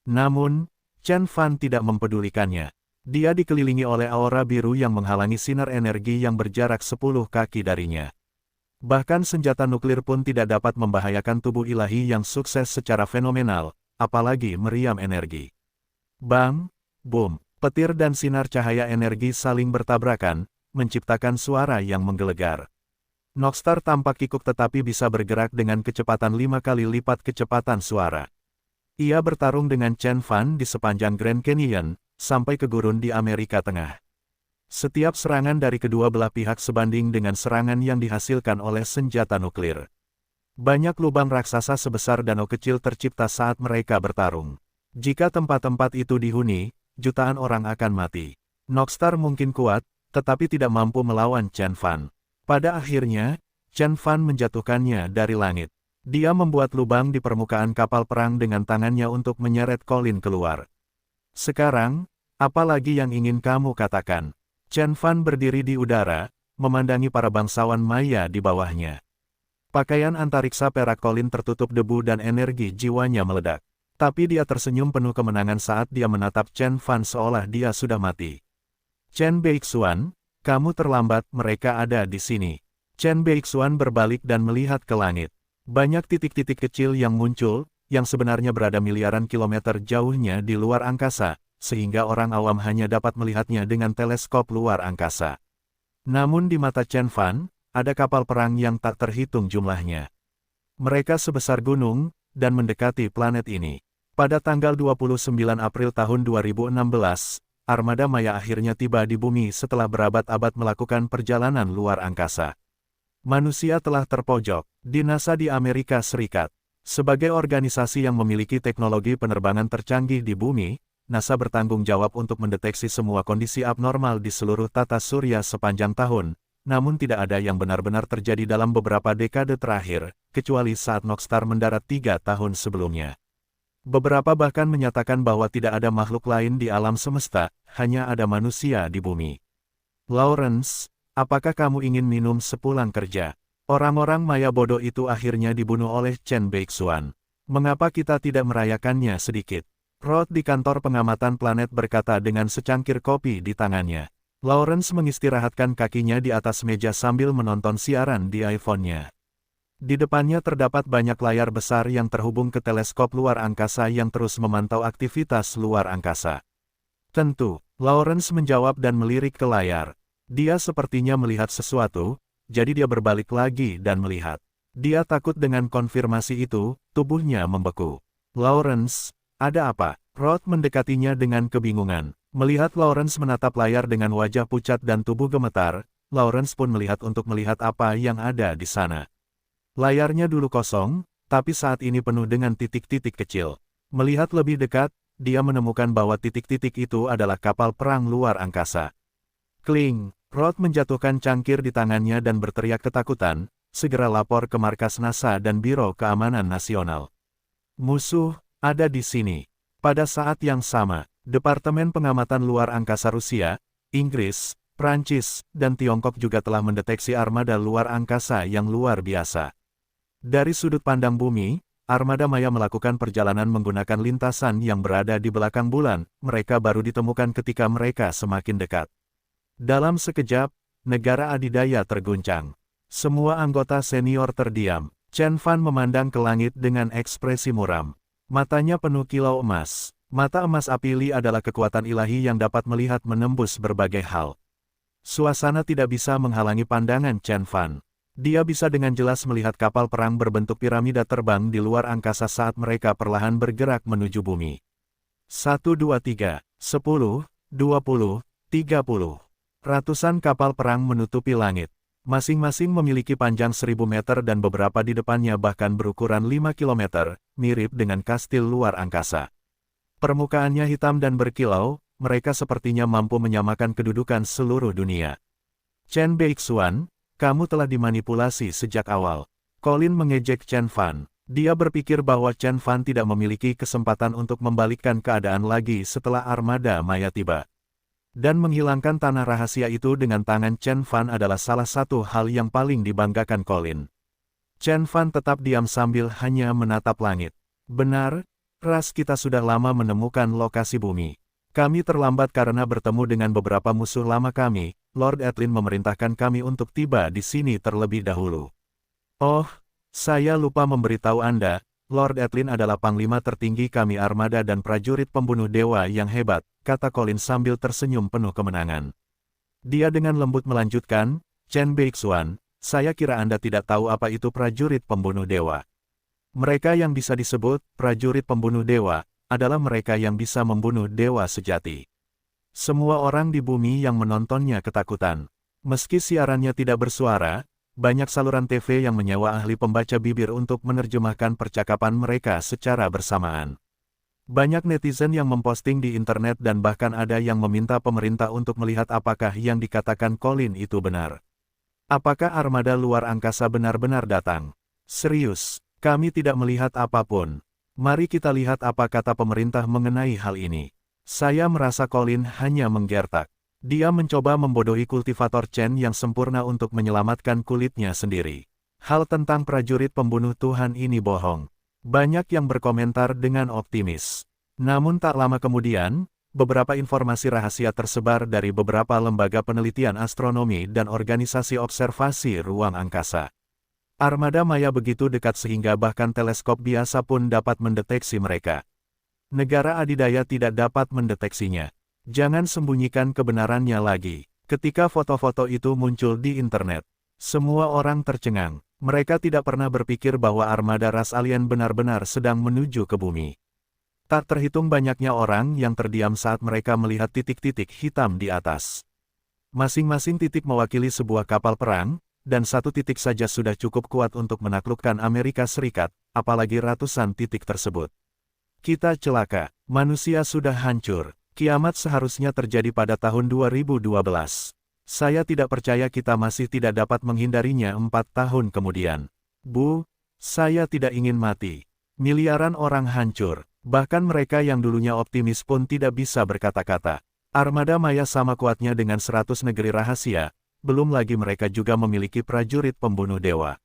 Namun, Chen Fan tidak mempedulikannya. Dia dikelilingi oleh aura biru yang menghalangi sinar energi yang berjarak 10 kaki darinya. Bahkan senjata nuklir pun tidak dapat membahayakan tubuh ilahi yang sukses secara fenomenal, apalagi meriam energi. Bang, boom, petir dan sinar cahaya energi saling bertabrakan, menciptakan suara yang menggelegar. Nockstar tampak kikuk tetapi bisa bergerak dengan kecepatan 5 kali lipat kecepatan suara. Ia bertarung dengan Chen Fan di sepanjang Grand Canyon, sampai ke gurun di Amerika Tengah. Setiap serangan dari kedua belah pihak sebanding dengan serangan yang dihasilkan oleh senjata nuklir. Banyak lubang raksasa sebesar danau kecil tercipta saat mereka bertarung. Jika tempat-tempat itu dihuni, jutaan orang akan mati. Nockstar mungkin kuat, tetapi tidak mampu melawan Chen Fan. Pada akhirnya, Chen Fan menjatuhkannya dari langit. Dia membuat lubang di permukaan kapal perang dengan tangannya untuk menyeret Colin keluar. Sekarang, apa lagi yang ingin kamu katakan? Chen Fan berdiri di udara, memandangi para bangsawan Maya di bawahnya. Pakaian antariksa perak Colin tertutup debu dan energi jiwanya meledak. Tapi dia tersenyum penuh kemenangan saat dia menatap Chen Fan seolah dia sudah mati. Chen Beixuan, kamu terlambat, mereka ada di sini. Chen Beixuan berbalik dan melihat ke langit. Banyak titik-titik kecil yang muncul, yang sebenarnya berada miliaran kilometer jauhnya di luar angkasa, sehingga orang awam hanya dapat melihatnya dengan teleskop luar angkasa. Namun di mata Chen Fan, ada kapal perang yang tak terhitung jumlahnya. Mereka sebesar gunung, dan mendekati planet ini. Pada tanggal 29 April tahun 2016, armada Maya akhirnya tiba di bumi setelah berabad-abad melakukan perjalanan luar angkasa. Manusia telah terpojok di NASA di Amerika Serikat. Sebagai organisasi yang memiliki teknologi penerbangan tercanggih di bumi, NASA bertanggung jawab untuk mendeteksi semua kondisi abnormal di seluruh tata surya sepanjang tahun, namun tidak ada yang benar-benar terjadi dalam beberapa dekade terakhir, kecuali saat Nokstar mendarat 3 tahun sebelumnya. Beberapa bahkan menyatakan bahwa tidak ada makhluk lain di alam semesta, hanya ada manusia di bumi. Lawrence, apakah kamu ingin minum sepulang kerja? Orang-orang Maya bodoh itu akhirnya dibunuh oleh Chen Beixuan. Mengapa kita tidak merayakannya sedikit? Rod di kantor pengamatan planet berkata dengan secangkir kopi di tangannya. Lawrence mengistirahatkan kakinya di atas meja sambil menonton siaran di iPhone-nya. Di depannya terdapat banyak layar besar yang terhubung ke teleskop luar angkasa yang terus memantau aktivitas luar angkasa. Tentu, Lawrence menjawab dan melirik ke layar. Dia sepertinya melihat sesuatu, jadi dia berbalik lagi dan melihat. Dia takut dengan konfirmasi itu, tubuhnya membeku. Lawrence, ada apa? Rod mendekatinya dengan kebingungan. Melihat Lawrence menatap layar dengan wajah pucat dan tubuh gemetar, Lawrence pun melihat untuk melihat apa yang ada di sana. Layarnya dulu kosong, tapi saat ini penuh dengan titik-titik kecil. Melihat lebih dekat, dia menemukan bahwa titik-titik itu adalah kapal perang luar angkasa. Kling, Rod menjatuhkan cangkir di tangannya dan berteriak ketakutan, segera lapor ke markas NASA dan Biro Keamanan Nasional. Musuh ada di sini. Pada saat yang sama, Departemen Pengamatan Luar Angkasa Rusia, Inggris, Prancis, dan Tiongkok juga telah mendeteksi armada luar angkasa yang luar biasa. Dari sudut pandang bumi, armada Maya melakukan perjalanan menggunakan lintasan yang berada di belakang bulan, mereka baru ditemukan ketika mereka semakin dekat. Dalam sekejap, negara adidaya terguncang. Semua anggota senior terdiam. Chen Fan memandang ke langit dengan ekspresi muram. Matanya penuh kilau emas. Mata emas Apili adalah kekuatan ilahi yang dapat melihat menembus berbagai hal. Suasana tidak bisa menghalangi pandangan Chen Fan. Dia bisa dengan jelas melihat kapal perang berbentuk piramida terbang di luar angkasa saat mereka perlahan bergerak menuju bumi. 1, 2, 3, 10, 20, 30. Ratusan kapal perang menutupi langit. Masing-masing memiliki panjang 1000 meter dan beberapa di depannya bahkan berukuran 5 km, mirip dengan kastil luar angkasa. Permukaannya hitam dan berkilau, mereka sepertinya mampu menyamakan kedudukan seluruh dunia. Chen Beixuan, kamu telah dimanipulasi sejak awal. Colin mengejek Chen Fan. Dia berpikir bahwa Chen Fan tidak memiliki kesempatan untuk membalikkan keadaan lagi setelah armada Maya tiba. Dan menghilangkan tanah rahasia itu dengan tangan Chen Fan adalah salah satu hal yang paling dibanggakan Colin. Chen Fan tetap diam sambil hanya menatap langit. Benar, ras kita sudah lama menemukan lokasi bumi. Kami terlambat karena bertemu dengan beberapa musuh lama kami. Lord Etlin memerintahkan kami untuk tiba di sini terlebih dahulu. Oh, saya lupa memberitahu Anda, Lord Etlin adalah panglima tertinggi kami armada dan prajurit pembunuh dewa yang hebat, kata Colin sambil tersenyum penuh kemenangan. Dia dengan lembut melanjutkan, Chen Beixuan, saya kira Anda tidak tahu apa itu prajurit pembunuh dewa. Mereka yang bisa disebut prajurit pembunuh dewa, adalah mereka yang bisa membunuh dewa sejati. Semua orang di bumi yang menontonnya ketakutan. Meski siarannya tidak bersuara, banyak saluran TV yang menyewa ahli pembaca bibir untuk menerjemahkan percakapan mereka secara bersamaan. Banyak netizen yang memposting di internet dan bahkan ada yang meminta pemerintah untuk melihat apakah yang dikatakan Colin itu benar. Apakah armada luar angkasa benar-benar datang? Serius, kami tidak melihat apapun. Mari kita lihat apa kata pemerintah mengenai hal ini. Saya merasa Colin hanya menggertak. Dia mencoba membodohi kultivator Chen yang sempurna untuk menyelamatkan kulitnya sendiri. Hal tentang prajurit pembunuh Tuhan ini bohong. Banyak yang berkomentar dengan optimis. Namun tak lama kemudian, beberapa informasi rahasia tersebar dari beberapa lembaga penelitian astronomi dan organisasi observasi ruang angkasa. Armada Maya begitu dekat sehingga bahkan teleskop biasa pun dapat mendeteksi mereka. Negara adidaya tidak dapat mendeteksinya. Jangan sembunyikan kebenarannya lagi. Ketika foto-foto itu muncul di internet, semua orang tercengang. Mereka tidak pernah berpikir bahwa armada ras alien benar-benar sedang menuju ke bumi. Tak terhitung banyaknya orang yang terdiam saat mereka melihat titik-titik hitam di atas. Masing-masing titik mewakili sebuah kapal perang, dan satu titik saja sudah cukup kuat untuk menaklukkan Amerika Serikat, apalagi ratusan titik tersebut. Kita celaka, manusia sudah hancur. Kiamat seharusnya terjadi pada tahun 2012. Saya tidak percaya kita masih tidak dapat menghindarinya 4 tahun kemudian. Bu, saya tidak ingin mati. Miliaran orang hancur, bahkan mereka yang dulunya optimis pun tidak bisa berkata-kata. Armada Maya sama kuatnya dengan 100 negeri rahasia, belum lagi mereka juga memiliki prajurit pembunuh dewa.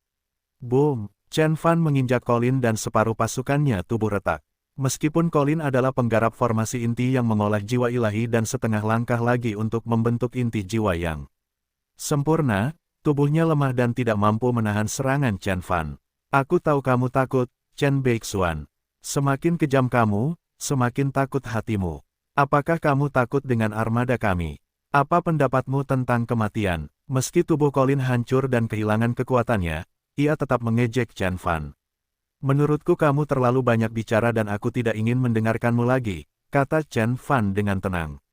Boom, Chen Fan menginjak Colin dan separuh pasukannya tubuh retak. Meskipun Colin adalah penggarap formasi inti yang mengolah jiwa ilahi dan setengah langkah lagi untuk membentuk inti jiwa yang sempurna, tubuhnya lemah dan tidak mampu menahan serangan Chen Fan. Aku tahu kamu takut, Chen Beixuan. Semakin kejam kamu, semakin takut hatimu. Apakah kamu takut dengan armada kami? Apa pendapatmu tentang kematian? Meski tubuh Colin hancur dan kehilangan kekuatannya, ia tetap mengejek Chen Fan. Menurutku kamu terlalu banyak bicara dan aku tidak ingin mendengarkanmu lagi, kata Chen Fan dengan tenang.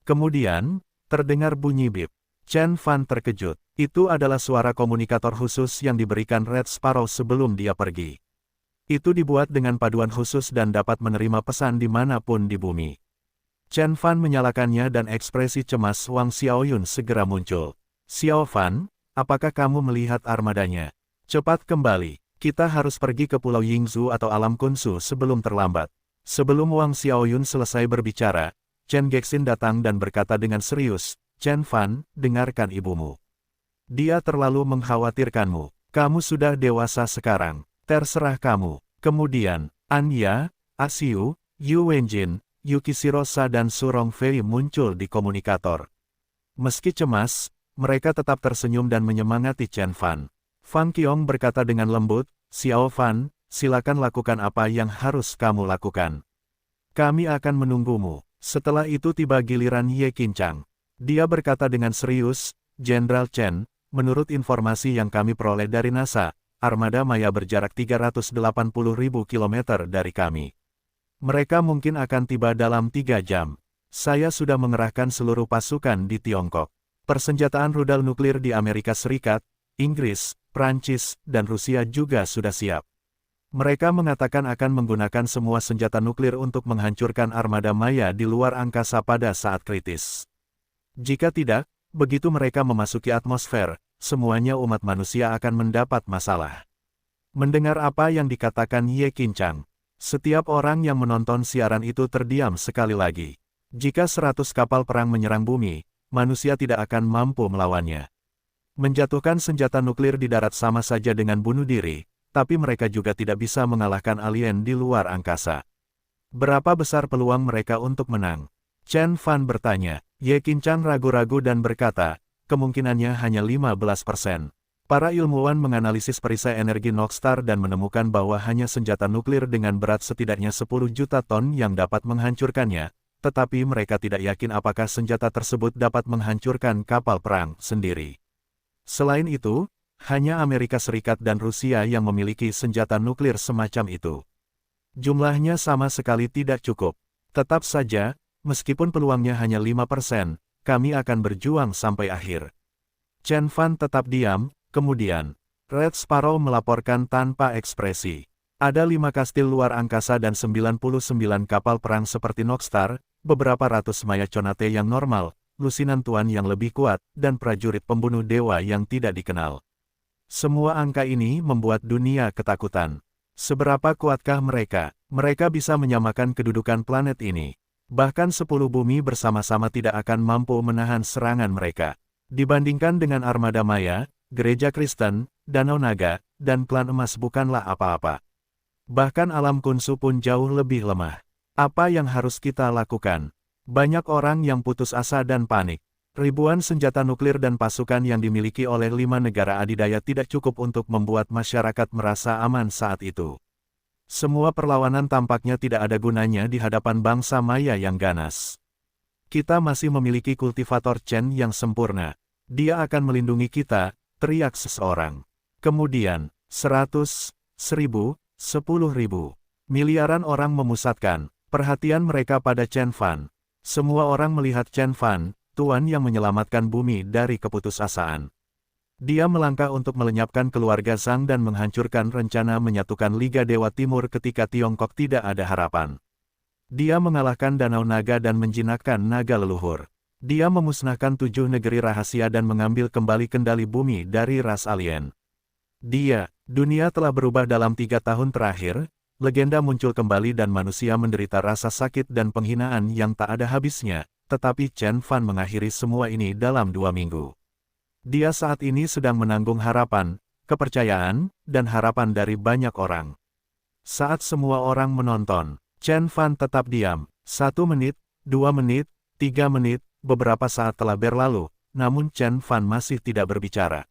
Kemudian, terdengar bunyi bip. Chen Fan terkejut. Itu adalah suara komunikator khusus yang diberikan Red Sparrow sebelum dia pergi. Itu dibuat dengan paduan khusus dan dapat menerima pesan dimanapun di bumi. Chen Fan menyalakannya dan ekspresi cemas Wang Xiaoyun segera muncul. Xiao Fan, apakah kamu melihat armadanya? Cepat kembali. Kita harus pergi ke Pulau Yingzhou atau Alam Kunsu sebelum terlambat. Sebelum Wang Xiaoyun selesai berbicara, Chen Gexin datang dan berkata dengan serius, Chen Fan, dengarkan ibumu. Dia terlalu mengkhawatirkanmu. Kamu sudah dewasa sekarang. Terserah kamu. Kemudian, Anya, Asiu, Yu Wenjin, Yuki Shirosa dan Surong Fei muncul di komunikator. Meski cemas, mereka tetap tersenyum dan menyemangati Chen Fan. Fang Qiong berkata dengan lembut, Xiao Fan, silakan lakukan apa yang harus kamu lakukan. Kami akan menunggumu. Setelah itu tiba giliran Ye Qincang. Dia berkata dengan serius, Jenderal Chen, menurut informasi yang kami peroleh dari NASA, armada Maya berjarak 380.000 km dari kami. Mereka mungkin akan tiba dalam 3 jam. Saya sudah mengerahkan seluruh pasukan di Tiongkok. Persenjataan rudal nuklir di Amerika Serikat, Inggris, Prancis, dan Rusia juga sudah siap. Mereka mengatakan akan menggunakan semua senjata nuklir untuk menghancurkan armada Maya di luar angkasa pada saat kritis. Jika tidak, begitu mereka memasuki atmosfer, semuanya umat manusia akan mendapat masalah. Mendengar apa yang dikatakan Ye Qincang, setiap orang yang menonton siaran itu terdiam sekali lagi. Jika 100 kapal perang menyerang bumi, manusia tidak akan mampu melawannya. Menjatuhkan senjata nuklir di darat sama saja dengan bunuh diri, tapi mereka juga tidak bisa mengalahkan alien di luar angkasa. Berapa besar peluang mereka untuk menang? Chen Fan bertanya. Ye Qincang ragu-ragu dan berkata, kemungkinannya hanya 15%. Para ilmuwan menganalisis perisai energi Nokstar dan menemukan bahwa hanya senjata nuklir dengan berat setidaknya 10 juta ton yang dapat menghancurkannya, tetapi mereka tidak yakin apakah senjata tersebut dapat menghancurkan kapal perang sendiri. Selain itu, hanya Amerika Serikat dan Rusia yang memiliki senjata nuklir semacam itu. Jumlahnya sama sekali tidak cukup. Tetap saja, meskipun peluangnya hanya 5%, kami akan berjuang sampai akhir. Chen Fan tetap diam, kemudian, Red Sparrow melaporkan tanpa ekspresi. Ada 5 kastil luar angkasa dan 99 kapal perang seperti Nokstar, beberapa ratus Maya Conate yang normal, lusinan tuan yang lebih kuat, dan prajurit pembunuh dewa yang tidak dikenal. Semua angka ini membuat dunia ketakutan. Seberapa kuatkah mereka? Mereka bisa menyamakan kedudukan planet ini. Bahkan 10 bumi bersama-sama tidak akan mampu menahan serangan mereka. Dibandingkan dengan armada Maya, gereja Kristen, Danau Naga, dan klan emas bukanlah apa-apa. Bahkan alam Kunsu pun jauh lebih lemah. Apa yang harus kita lakukan? Banyak orang yang putus asa dan panik. Ribuan senjata nuklir dan pasukan yang dimiliki oleh 5 negara adidaya tidak cukup untuk membuat masyarakat merasa aman saat itu. Semua perlawanan tampaknya tidak ada gunanya di hadapan bangsa Maya yang ganas. Kita masih memiliki kultivator Chen yang sempurna. Dia akan melindungi kita, teriak seseorang. Kemudian, 100, 1000, 10.000. Miliaran orang memusatkan perhatian mereka pada Chen Fan. Semua orang melihat Chen Fan, tuan yang menyelamatkan bumi dari keputusasaan. Dia melangkah untuk melenyapkan keluarga Zhang dan menghancurkan rencana menyatukan Liga Dewa Timur ketika Tiongkok tidak ada harapan. Dia mengalahkan Danau Naga dan menjinakkan naga leluhur. Dia memusnahkan 7 negeri rahasia dan mengambil kembali kendali bumi dari ras alien. Dunia telah berubah dalam 3 tahun terakhir. Legenda muncul kembali dan manusia menderita rasa sakit dan penghinaan yang tak ada habisnya, tetapi Chen Fan mengakhiri semua ini dalam 2 minggu. Dia saat ini sedang menanggung harapan, kepercayaan, dan harapan dari banyak orang. Saat semua orang menonton, Chen Fan tetap diam. 1 menit, 2 menit, 3 menit, beberapa saat telah berlalu, namun Chen Fan masih tidak berbicara.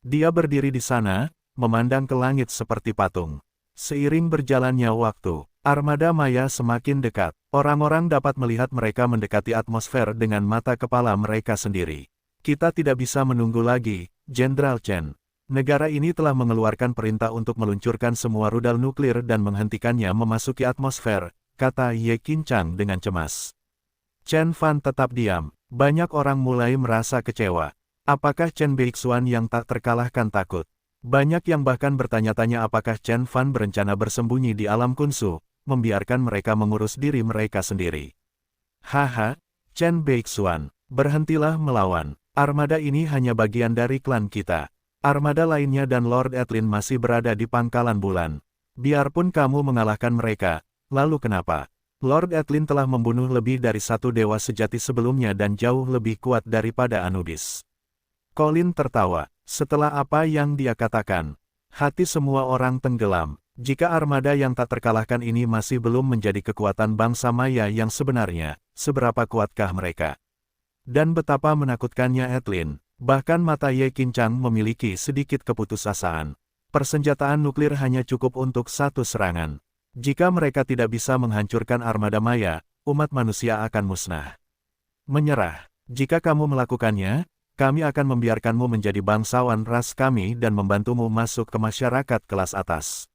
Dia berdiri di sana, memandang ke langit seperti patung. Seiring berjalannya waktu, armada Maya semakin dekat. Orang-orang dapat melihat mereka mendekati atmosfer dengan mata kepala mereka sendiri. Kita tidak bisa menunggu lagi, Jenderal Chen. Negara ini telah mengeluarkan perintah untuk meluncurkan semua rudal nuklir dan menghentikannya memasuki atmosfer, kata Ye Qinchang dengan cemas. Chen Fan tetap diam. Banyak orang mulai merasa kecewa. Apakah Chen Beixuan yang tak terkalahkan takut? Banyak yang bahkan bertanya-tanya apakah Chen Fan berencana bersembunyi di alam kunsu, membiarkan mereka mengurus diri mereka sendiri. Haha, Chen Beixuan, berhentilah melawan. Armada ini hanya bagian dari klan kita. Armada lainnya dan Lord Etlin masih berada di pangkalan bulan. Biarpun kamu mengalahkan mereka, lalu kenapa? Lord Etlin telah membunuh lebih dari 1 dewa sejati sebelumnya dan jauh lebih kuat daripada Anubis. Colin tertawa. Setelah apa yang dia katakan, hati semua orang tenggelam. Jika armada yang tak terkalahkan ini masih belum menjadi kekuatan bangsa Maya yang sebenarnya, seberapa kuatkah mereka? Dan betapa menakutkannya Etlin. Bahkan mata Ye Qinchang memiliki sedikit keputusasaan. Persenjataan nuklir hanya cukup untuk 1 serangan. Jika mereka tidak bisa menghancurkan armada Maya, umat manusia akan musnah. Menyerah. Jika kamu melakukannya, kami akan membiarkanmu menjadi bangsawan ras kami dan membantumu masuk ke masyarakat kelas atas.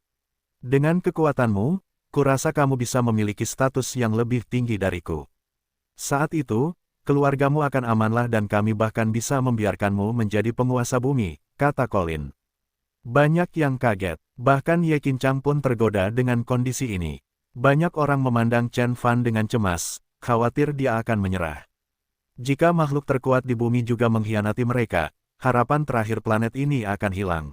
Dengan kekuatanmu, kurasa kamu bisa memiliki status yang lebih tinggi dariku. Saat itu, keluargamu akan amanlah dan kami bahkan bisa membiarkanmu menjadi penguasa bumi, kata Colin. Banyak yang kaget, bahkan Ye Qinchang pun tergoda dengan kondisi ini. Banyak orang memandang Chen Fan dengan cemas, khawatir dia akan menyerah. Jika makhluk terkuat di bumi juga mengkhianati mereka, harapan terakhir planet ini akan hilang.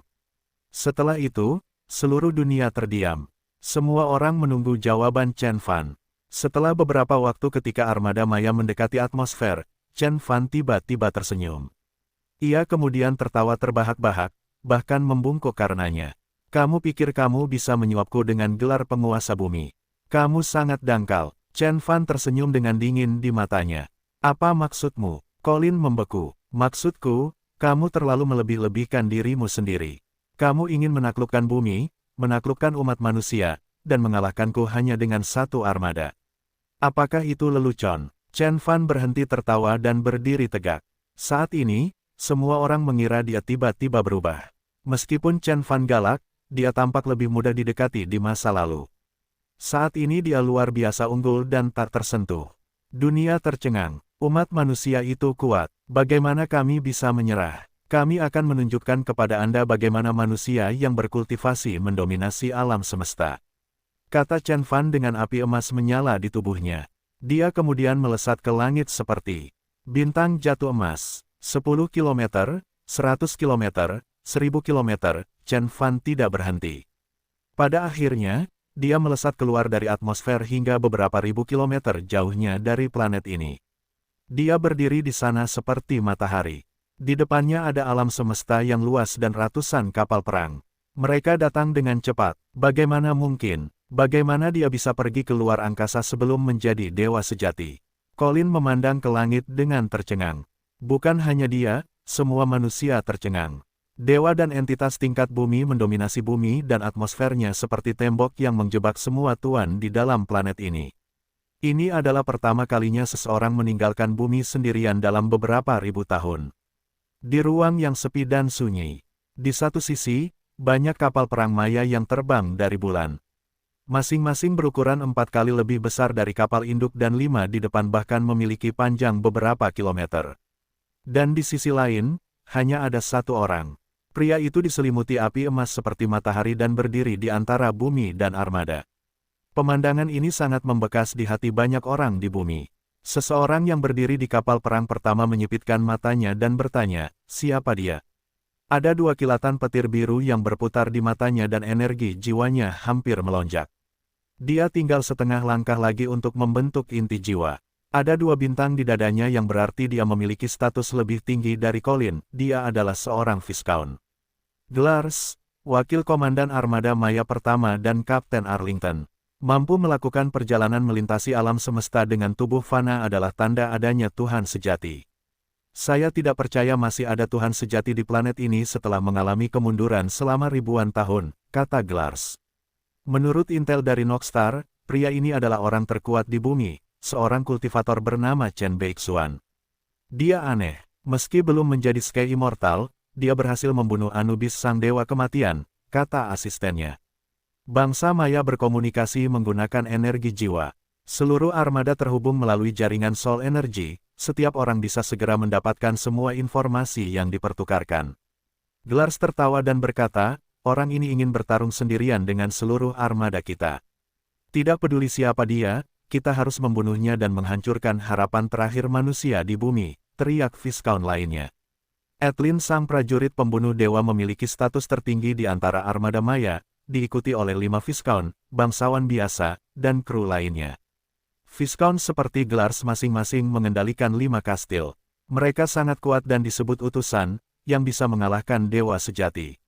Setelah itu, seluruh dunia terdiam. Semua orang menunggu jawaban Chen Fan. Setelah beberapa waktu ketika armada Maya mendekati atmosfer, Chen Fan tiba-tiba tersenyum. Ia kemudian tertawa terbahak-bahak, bahkan membungkuk karenanya. Kamu pikir kamu bisa menyuapku dengan gelar penguasa bumi? Kamu sangat dangkal. Chen Fan tersenyum dengan dingin di matanya. Apa maksudmu? Colin membeku. Maksudku, kamu terlalu melebih-lebihkan dirimu sendiri. Kamu ingin menaklukkan bumi, menaklukkan umat manusia, dan mengalahkanku hanya dengan 1 armada. Apakah itu lelucon? Chen Fan berhenti tertawa dan berdiri tegak. Saat ini, semua orang mengira dia tiba-tiba berubah. Meskipun Chen Fan galak, dia tampak lebih mudah didekati di masa lalu. Saat ini dia luar biasa unggul dan tak tersentuh. Dunia tercengang. Umat manusia itu kuat. Bagaimana kami bisa menyerah? Kami akan menunjukkan kepada Anda bagaimana manusia yang berkultivasi mendominasi alam semesta. Kata Chen Fan dengan api emas menyala di tubuhnya. Dia kemudian melesat ke langit seperti bintang jatuh emas. 10 km, 100 km, 1000 km, Chen Fan tidak berhenti. Pada akhirnya, dia melesat keluar dari atmosfer hingga beberapa ribu kilometer jauhnya dari planet ini. Dia berdiri di sana seperti matahari. Di depannya ada alam semesta yang luas dan ratusan kapal perang. Mereka datang dengan cepat. Bagaimana mungkin? Bagaimana dia bisa pergi ke luar angkasa sebelum menjadi dewa sejati? Colin memandang ke langit dengan tercengang. Bukan hanya dia, semua manusia tercengang. Dewa dan entitas tingkat bumi mendominasi bumi dan atmosfernya seperti tembok yang menjebak semua tuan di dalam planet ini. Ini adalah pertama kalinya seseorang meninggalkan bumi sendirian dalam beberapa ribu tahun. Di ruang yang sepi dan sunyi, di satu sisi, banyak kapal perang Maya yang terbang dari bulan. Masing-masing berukuran 4 kali lebih besar dari kapal induk dan 5 di depan bahkan memiliki panjang beberapa kilometer. Dan di sisi lain, hanya ada satu orang. Pria itu diselimuti api emas seperti matahari dan berdiri di antara bumi dan armada. Pemandangan ini sangat membekas di hati banyak orang di bumi. Seseorang yang berdiri di kapal perang pertama menyipitkan matanya dan bertanya, siapa dia? Ada 2 kilatan petir biru yang berputar di matanya dan energi jiwanya hampir melonjak. Dia tinggal setengah langkah lagi untuk membentuk inti jiwa. Ada 2 bintang di dadanya yang berarti dia memiliki status lebih tinggi dari Colin, dia adalah seorang Viscount. Glars, wakil komandan armada Maya pertama dan Kapten Arlington, mampu melakukan perjalanan melintasi alam semesta dengan tubuh fana adalah tanda adanya Tuhan sejati. Saya tidak percaya masih ada Tuhan sejati di planet ini setelah mengalami kemunduran selama ribuan tahun, kata Glars. Menurut intel dari Noxstar, pria ini adalah orang terkuat di bumi, seorang kultivator bernama Chen Beixuan. Dia aneh, meski belum menjadi Sky Immortal, dia berhasil membunuh Anubis sang dewa kematian, kata asistennya. Bangsa Maya berkomunikasi menggunakan energi jiwa. Seluruh armada terhubung melalui jaringan Soul Energy, setiap orang bisa segera mendapatkan semua informasi yang dipertukarkan. Glars tertawa dan berkata, orang ini ingin bertarung sendirian dengan seluruh armada kita. Tidak peduli siapa dia, kita harus membunuhnya dan menghancurkan harapan terakhir manusia di bumi, teriak Viscount lainnya. Etlin sang prajurit pembunuh dewa memiliki status tertinggi di antara armada Maya, diikuti oleh 5 Viscount, bangsawan biasa, dan kru lainnya. Viscount seperti Glars masing-masing mengendalikan 5 kastil. Mereka sangat kuat dan disebut utusan, yang bisa mengalahkan dewa sejati.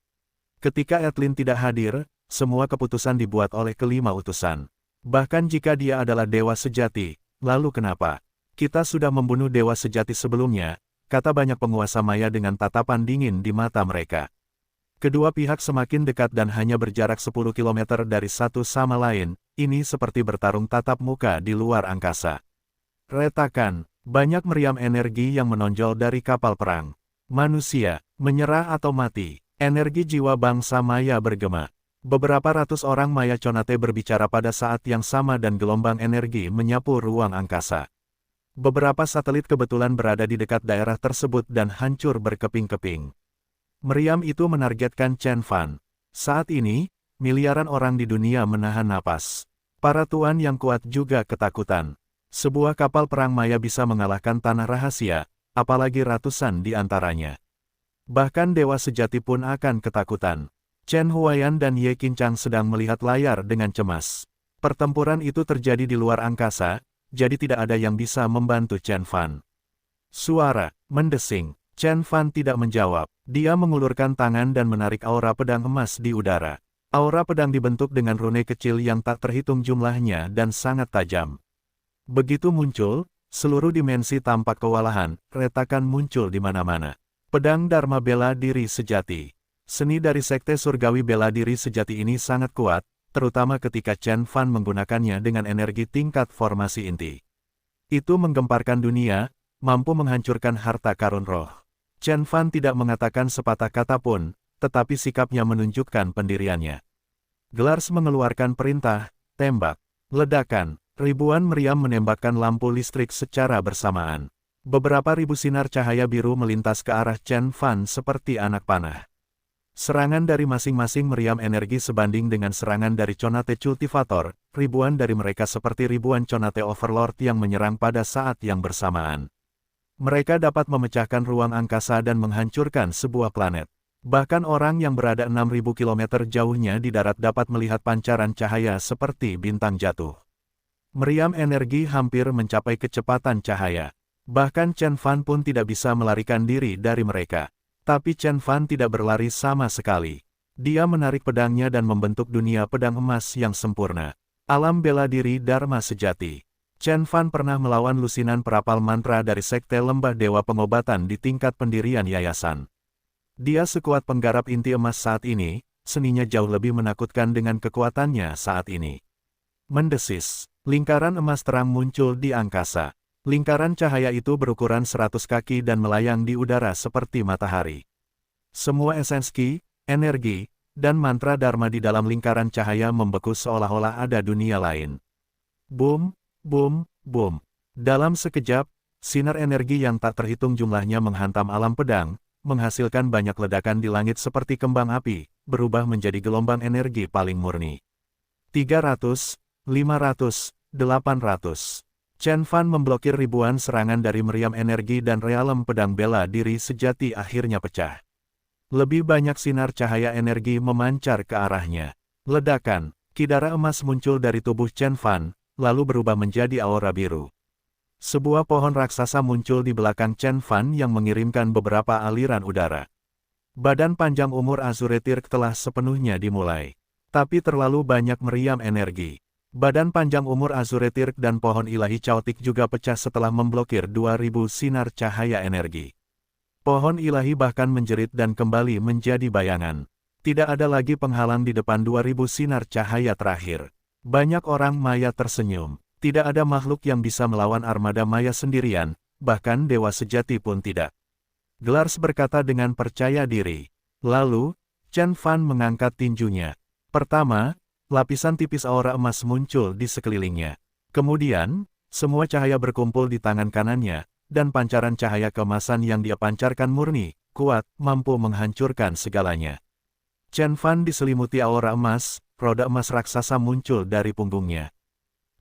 Ketika Etlin tidak hadir, semua keputusan dibuat oleh kelima utusan. Bahkan jika dia adalah dewa sejati, lalu kenapa? Kita sudah membunuh dewa sejati sebelumnya, kata banyak penguasa Maya dengan tatapan dingin di mata mereka. Kedua pihak semakin dekat dan hanya berjarak 10 km dari satu sama lain, ini seperti bertarung tatap muka di luar angkasa. Retakan, banyak meriam energi yang menonjol dari kapal perang. Manusia, menyerah atau mati. Energi jiwa bangsa Maya bergema. Beberapa ratus orang Maya Conate berbicara pada saat yang sama dan gelombang energi menyapu ruang angkasa. Beberapa satelit kebetulan berada di dekat daerah tersebut dan hancur berkeping-keping. Meriam itu menargetkan Chen Fan. Saat ini, miliaran orang di dunia menahan napas. Para tuan yang kuat juga ketakutan. Sebuah kapal perang Maya bisa mengalahkan tanah rahasia, apalagi ratusan di antaranya. Bahkan dewa sejati pun akan ketakutan. Chen Huayan dan Ye Qincang sedang melihat layar dengan cemas. Pertempuran itu terjadi di luar angkasa, jadi tidak ada yang bisa membantu Chen Fan. Suara mendesing. Chen Fan tidak menjawab. Dia mengulurkan tangan dan menarik aura pedang emas di udara. Aura pedang dibentuk dengan rune kecil yang tak terhitung jumlahnya dan sangat tajam. Begitu muncul, seluruh dimensi tampak kewalahan, retakan muncul di mana-mana. Pedang Dharma bela diri sejati. Seni dari sekte surgawi bela diri sejati ini sangat kuat, terutama ketika Chen Fan menggunakannya dengan energi tingkat formasi inti. Itu menggemparkan dunia, mampu menghancurkan harta karun roh. Chen Fan tidak mengatakan sepatah kata pun, tetapi sikapnya menunjukkan pendiriannya. Glars mengeluarkan perintah, tembak, ledakan, ribuan meriam menembakkan lampu listrik secara bersamaan. Beberapa ribu sinar cahaya biru melintas ke arah Chen Fan seperti anak panah. Serangan dari masing-masing meriam energi sebanding dengan serangan dari Conate Cultivator, ribuan dari mereka seperti ribuan Conate Overlord yang menyerang pada saat yang bersamaan. Mereka dapat memecahkan ruang angkasa dan menghancurkan sebuah planet. Bahkan orang yang berada 6.000 km jauhnya di darat dapat melihat pancaran cahaya seperti bintang jatuh. Meriam energi hampir mencapai kecepatan cahaya. Bahkan Chen Fan pun tidak bisa melarikan diri dari mereka. Tapi Chen Fan tidak berlari sama sekali. Dia menarik pedangnya dan membentuk dunia pedang emas yang sempurna. Alam bela diri Dharma sejati. Chen Fan pernah melawan lusinan perapal mantra dari Sekte Lembah Dewa Pengobatan di tingkat pendirian yayasan. Dia sekuat penggarap inti emas saat ini, seninya jauh lebih menakutkan dengan kekuatannya saat ini. Mendesis. Lingkaran emas terang muncul di angkasa. Lingkaran cahaya itu berukuran 100 kaki dan melayang di udara seperti matahari. Semua esensi, energi, dan mantra Dharma di dalam lingkaran cahaya membeku seolah-olah ada dunia lain. Boom, boom, boom. Dalam sekejap, sinar energi yang tak terhitung jumlahnya menghantam alam pedang, menghasilkan banyak ledakan di langit seperti kembang api, berubah menjadi gelombang energi paling murni. 300, 500, 800. Chen Fan memblokir ribuan serangan dari meriam energi dan realem pedang bela diri sejati akhirnya pecah. Lebih banyak sinar cahaya energi memancar ke arahnya. Ledakan, kidara emas muncul dari tubuh Chen Fan, lalu berubah menjadi aura biru. Sebuah pohon raksasa muncul di belakang Chen Fan yang mengirimkan beberapa aliran udara. Badan panjang umur Azuretirk telah sepenuhnya dimulai. Tapi terlalu banyak meriam energi. Badan panjang umur Azuretirk dan pohon ilahi Chaotic juga pecah setelah memblokir 2000 sinar cahaya energi. Pohon ilahi bahkan menjerit dan kembali menjadi bayangan. Tidak ada lagi penghalang di depan 2000 sinar cahaya terakhir. Banyak orang Maya tersenyum. Tidak ada makhluk yang bisa melawan armada Maya sendirian, bahkan dewa sejati pun tidak. Glars berkata dengan percaya diri. Lalu, Chen Fan mengangkat tinjunya. Pertama, lapisan tipis aura emas muncul di sekelilingnya. Kemudian, semua cahaya berkumpul di tangan kanannya, dan pancaran cahaya keemasan yang dia pancarkan murni, kuat, mampu menghancurkan segalanya. Chen Fan diselimuti aura emas, roda emas raksasa muncul dari punggungnya.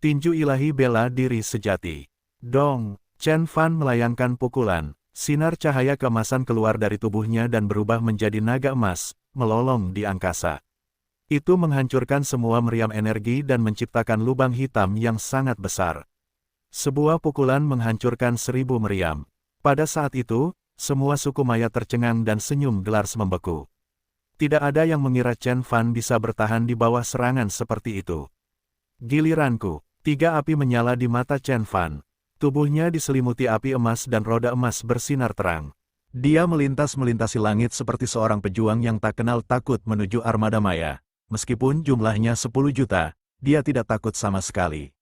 Tinju ilahi bela diri sejati. Dong, Chen Fan melayangkan pukulan, sinar cahaya keemasan keluar dari tubuhnya dan berubah menjadi naga emas, melolong di angkasa. Itu menghancurkan semua meriam energi dan menciptakan lubang hitam yang sangat besar. Sebuah pukulan menghancurkan 1000 meriam. Pada saat itu, semua suku Maya tercengang dan senyum Glars membeku. Tidak ada yang mengira Chen Fan bisa bertahan di bawah serangan seperti itu. Giliranku, 3 api menyala di mata Chen Fan. Tubuhnya diselimuti api emas dan roda emas bersinar terang. Dia melintasi langit seperti seorang pejuang yang tak kenal takut menuju armada Maya. Meskipun jumlahnya 10 juta, dia tidak takut sama sekali.